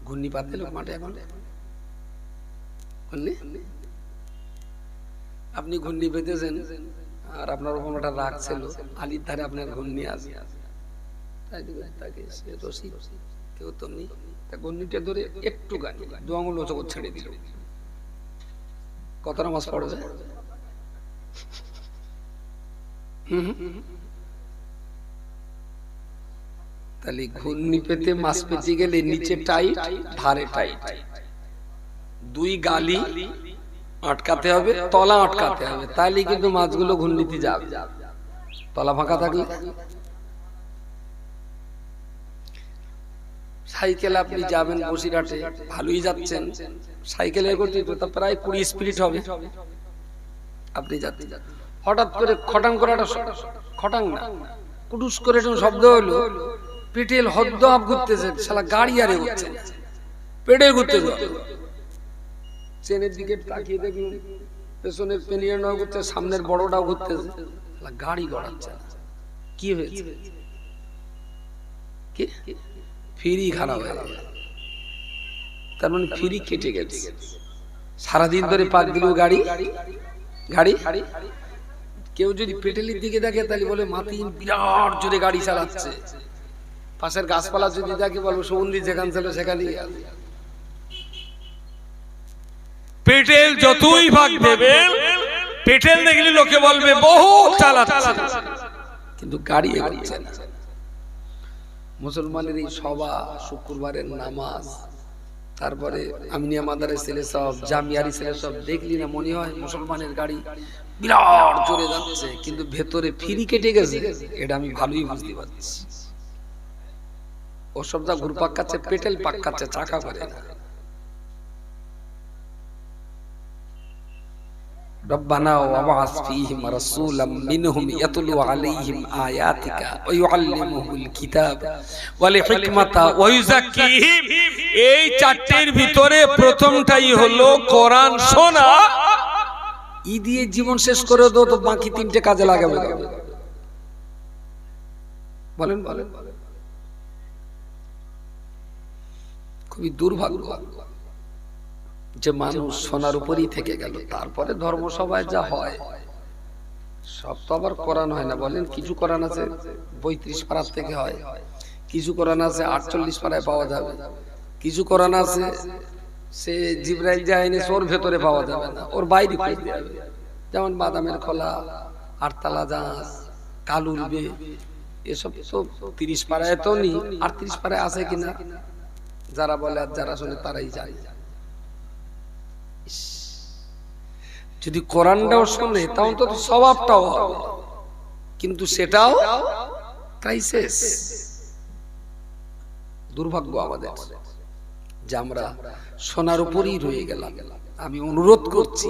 ঘূর্ণিপাত এলো মাঠে, এখন আপনি ঘূর্ণি পেতেছেন আর আপনার ওরকম একটা রাগ ছিল, আলির ধারে আপনার ঘূর্ণি আছে, তাই তাকে সে রশিদ কেউ তো নেই, তা ঘূর্ণিটা ধরে একটু গানি 2 আঙুল ওচো ছেড়ে দিল। কত নামাজ পড়বে? তাহলে ঘূর্ণি পেতে মাছ পেতে গেলে নিচে টাইট, ধারে টাইট, 2 গালি আটকাতে হবে, তলা আটকাতে হবে, তাহলে কিন্তু মাছগুলো ঘূর্ণিতে যাবে। তলা ফাঁকা থাকলে সাইকেল আপনি যাবেন বসিরহাটে, ভালোই যাচ্ছেন, সাইকেলের গতি তো প্রায় 20 স্পিড হবে, আপনি যাচ্ছেন, হঠাৎ করে খটাং করে একটা খটাং না কুটুস করে একটা শব্দ হলো, পেটেল হদ্দ আপ ঘুরতেছে, শালা গাড়ি আরে হচ্ছে না, পেটেল ঘুরতেছে, চেনের দিকে তাকিয়ে দেখুন পেছনের পেনিয়ারটাও ঘুরছে, সামনের বড়টাও ঘুরতেছে, শালা গাড়ি গড়াচ্ছে না, কি হয়েছে? কি ফিরি খারাপ হয়ে গেল, তার মানে ফিরি কেটে গেছে, সারাদিন ধরে পাক দিলেও গাড়ি গাড়ি। কেউ যদি পেটেলের দিকে দেখে তাহলে বলে মাতিন বিরাট জোরে গাড়ি চালাচ্ছে, পাশের গাছপালা যদি দেখে বলবো সমুদ্রী যেখান ছিল সেখানেই আছে। পেটেল যতই ভাগ দেবে, পেটেল দেখলে লোকে বলবে বহু চালাচ্ছে, কিন্তু গাড়ি এগোচ্ছে না। মুসলমানের এই সভা, শুক্রবারের নামাজ, তারপরে আমিনিয়া মাদারের ছেলে সব, জামিয়ারি ছেলে সব দেখলি না মনে হয় মুসলমানের গাড়ি বিরাট জোরে যাচ্ছে, কিন্তু ভেতরে ফিরি কেটে গেছে, এটা আমি ভালোই বুঝতে পারছি। ওসব যা ঘুরপাক খাচ্ছে, পেটেল পাক খাচ্ছে, চাকা করে না। ربنا وابعث فيهم رسولا منهم يتلو عليهم آياتك ويعلمهم الكتاب والحكمة ওয়ায়ুযাক্কিহিম। এই চারটির ভিতরে প্রথমটাই হলো কোরআন শোনা। ই দিয়ে জীবন শেষ করে দাও তো বাকি 3টে কাজে লাগাবে। বলেন বলেন, খুবই দুর্ভাগ্য যে মানুষ সোনার উপরই থেকে গেল। তারপরে ধর্মসভায় যা হয় সব তো আবার কোরআন হয় না, বলেন কিছু কোরআন আছে 35 পারার থেকে হয়, কিছু কোরআন আছে 48 পারায় পাওয়া যাবে, কিছু কোরআন আছে সে জিবরাইল যায়নি, ওর ভেতরে পাওয়া যাবে না, ওর বাইরে খুঁজতে হবে। যেমন বাদামের খোলা, আটতলা জাহাজ, কালুরবে, এসব তো 30 পারায় তো নেই, 38 পারায় আছে কিনা যারা বলে আর যারা শুনে তারাই জানে। যদি কোরআনটাও শুনে তাও তো স্বভাবটাও হবে, কিন্তু সেটাও ক্রাইসিস। দুর্ভাগ্য আমাদের যে আমরা সোনার উপরই রয়ে গেলাম। আমি অনুরোধ করছি,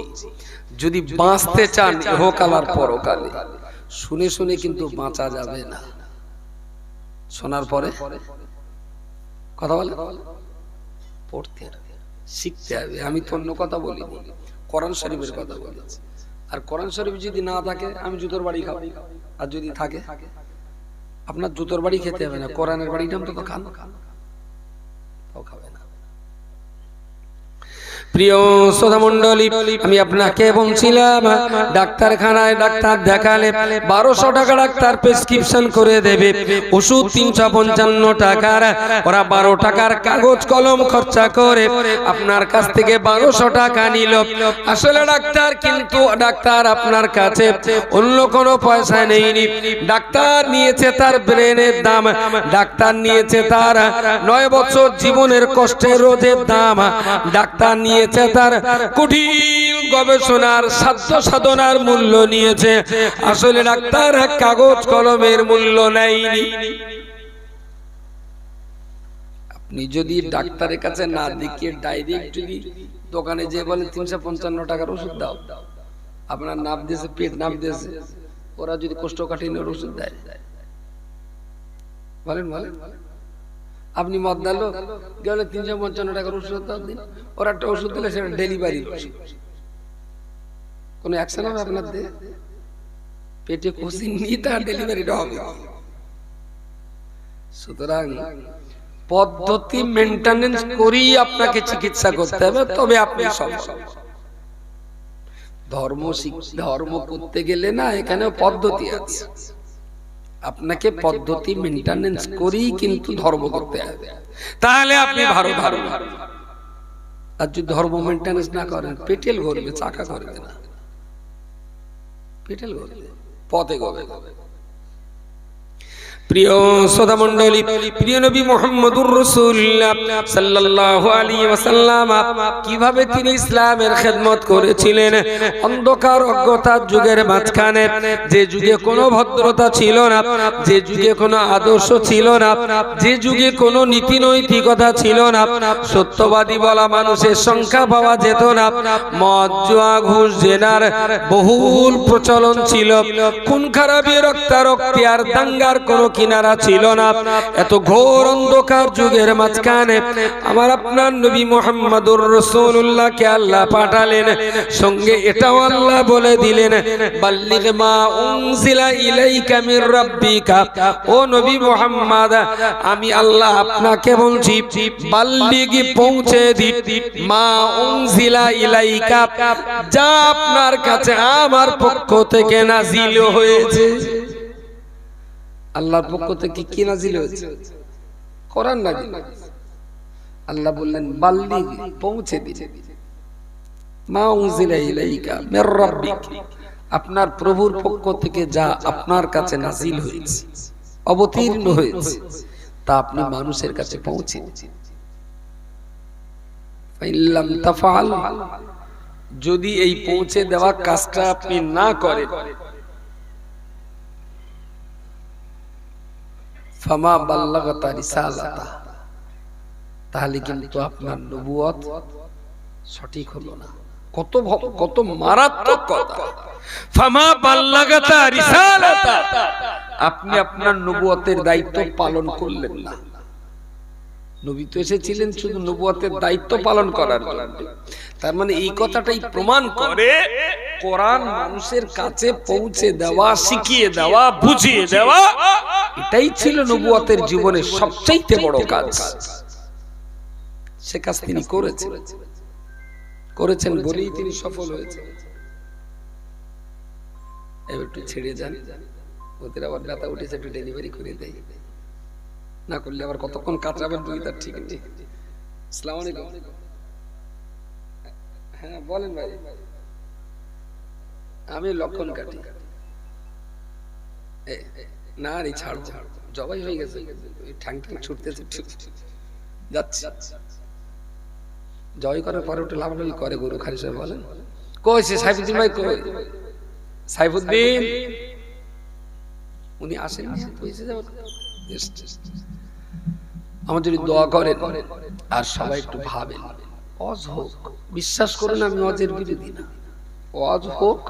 যদি বাঁচতে চান ইহকাল আর পরকালে, শুনে শুনে কিন্তু বাঁচা যাবে না। শোনার পরে কথা বলে পড়তে হবে, শিখতে হবে। আমি তো অন্য কথা বলিনি, কোরআন শরীফের কথা বলেছি। আর কোরআন শরীফ যদি না থাকে আমি জুতোর বাড়ি খাবো, আর যদি থাকে আপনার জুতোর বাড়ি খেতে হবে না, কোরআনের বাড়িটা তো খান, তাও খাবে না। প্রিয় শ্রোতা মণ্ডলী, আমি আপনাকে বলছিলাম ডাক্তারখানায় ডাক্তার দেখালে 1200 টাকা ডাক্তার প্রেসক্রিপশন করে দেবে, ওষুধ 355 টাকার, ওরা 12 টাকার কাগজ কলম খরচা করে আপনার কাছ থেকে 1200 টাকা নিল। আসলে ডাক্তার কিন্তু ডাক্তার আপনার কাছে অন্য কোনো পয়সা নেইনি, ডাক্তার নিয়েছে তার ব্রেনের দাম, ডাক্তার নিয়েছে তার 9 বছর জীবনের কষ্টের রোজের দাম, ডাক্তার নিয়েছে তার কঠিন গবেষণার সাধ্য সাধনার মূল্য নিয়েছে। আসলে ডাক্তার কাগজ কলমের মূল্য নেয়নি। আপনি যদি ডাক্তারের কাছে না দেখিয়ে ডাইরেক্ট যদি দোকানে যে বলেন 355 টাকার ওষুধ দাও, আপনার নাপ দিয়েছে, পেট নাপ দিয়েছে, ওরা যদি কোষ্ঠকাঠিন্যের ওষুধ দেয়, বলেন বলেন, আপনি মদ দিল গেলে 355 টাকার ওষুধ দাও দিন, ওরা একটা ওষুধ দিলে সেটা ডেলিভারি ওষুধ, কোনো অ্যাকশন হবে আপনার দিয়ে? পেটে খুশি নিয়ে তার ডেলিভারিটা হবে। সুতরাং পদ্ধতি মেনটেনেন্স করেই আপনাকে চিকিৎসা করতে হবে, তবে আপনি সব ধর্ম করতে গেলে না এখানে পদ্ধতি আছে, আপনাকে পদ্ধতি মেইনটেনেন্স করেই কিন্তু ধর্ম করতে হবে, তাহলে আপনি ভালো ধর্ম। আর যদি ধর্ম মেইনটেনেন্স না করেন পেটেল ঘুরবে, চাকা ঘুরবে না, পেটেল ঘুরবে, পথে ঘুরবে। প্রিয় শ্রোতা মণ্ডলী, প্রিয় নবী মুহাম্মদুর রাসূলুল্লাহ সাল্লাল্লাহু আলাইহি ওয়াসাল্লাম কিভাবে তিনি ইসলামের খেদমত করেছিলেন। অন্ধকার অজ্ঞতার যুগের মাঝখানে, যে যুগে কোনো ভদ্রতা ছিল না, যে যুগে কোনো আদর্শ ছিল না, যে যুগে কোনো নীতি নৈতিকতা ছিল না, সত্যবাদী বলা মানুষের সংখ্যা পাওয়া যেত না, মদ জুয়া ঘুষ জেনার বহুল প্রচলন ছিল, খুন খারাপি রক্তারক্তি আর দাঙ্গার কোনো কিনারা ছিল না। এত ঘোর অন্ধকার যুগের মাঝখানে আমার আপনার নবী মুহাম্মদুর রাসূলুল্লাহকে আল্লাহ পাঠালেন, সঙ্গে এটাও আল্লাহ বলে দিলেন, বাল্লিগ মা উনজিলা ইলাইকা মির রাব্বিকা, ও নবী মুহাম্মদ আমি আল্লাহ আপনাকে বলছি বাল্লিগ, পৌঁছে দিন, মা উনজিলা ইলাইকা, যা আপনার কাছে আমার পক্ষ থেকে নাজিল হয়েছে। আল্লাহর পক্ষ থেকে কি নাজিল হয়েছে? কোরআন নাজিল। আল্লাহ বললেন বাল্লিগ, পৌঁছে দিন, মা উনজিলা ইলাইকা মির রাব্বিক, আপনার প্রভুর পক্ষ থেকে যা আপনার কাছে নাজিল হয়েছে, অবতীর্ণ হয়েছে, তা আপনি মানুষের কাছে পৌঁছে দিন। ফাইল্লাম তাফআল, যদি এই পৌঁছে দেওয়া কাজটা আপনি না করেন, ফামা বাল্লাগাতা রিসালাতা, তাহলে কিন্তু আপনার নবুয়ত সঠিক হলো না। কত মারাত্মক কথা, ফামা বাল্লাগাতা রিসালাতা, আপনি আপনার নবুয়তের দায়িত্ব পালন করলেন না। নবী তো এসেছিলেন শুধু নবুয়তের দায়িত্ব পালন করার জন্য। তার মানে এই কথাটাই প্রমাণ করে কোরআন মানুষের কাছে পৌঁছে দেওয়া, শিখিয়ে দেওয়া, বুঝিয়ে দেওয়া, এটাই ছিল নবুয়তের জীবনের সবচেয়ে বড় কাজ। সে কাজ তিনি করেছেন বলেই তিনি সফল হয়েছেন। এবার একটু ছেড়ে যান, ওদের আবার ব্যথা উঠেছে, একটু ডেলিভারি করে দেয়, না করলে আবার কতক্ষণ কাটাবেন তুই তার ঠিক নেই। আসসালামু আলাইকুম। হ্যাঁ বলেন ভাই। আমি লক্ষণ কাটি না রে, ছাড় জবাই হয়ে গেছে, ঠ্যাং ছুটতেছে, যাচ্ছে। জয় করার পরে ওটা লাভালাভি করে গরু খালি সাহেব বলেন, কই সে সাইফুদ্দিন ভাই, কই সাইফুদ্দিন? উনি আসেন, আমার যদি দোয়া করেন আর সবাই একটু ভাবেন, অজ হোক, বিশ্বাস করুন আমি অজের বিরোধী না, অজ হোক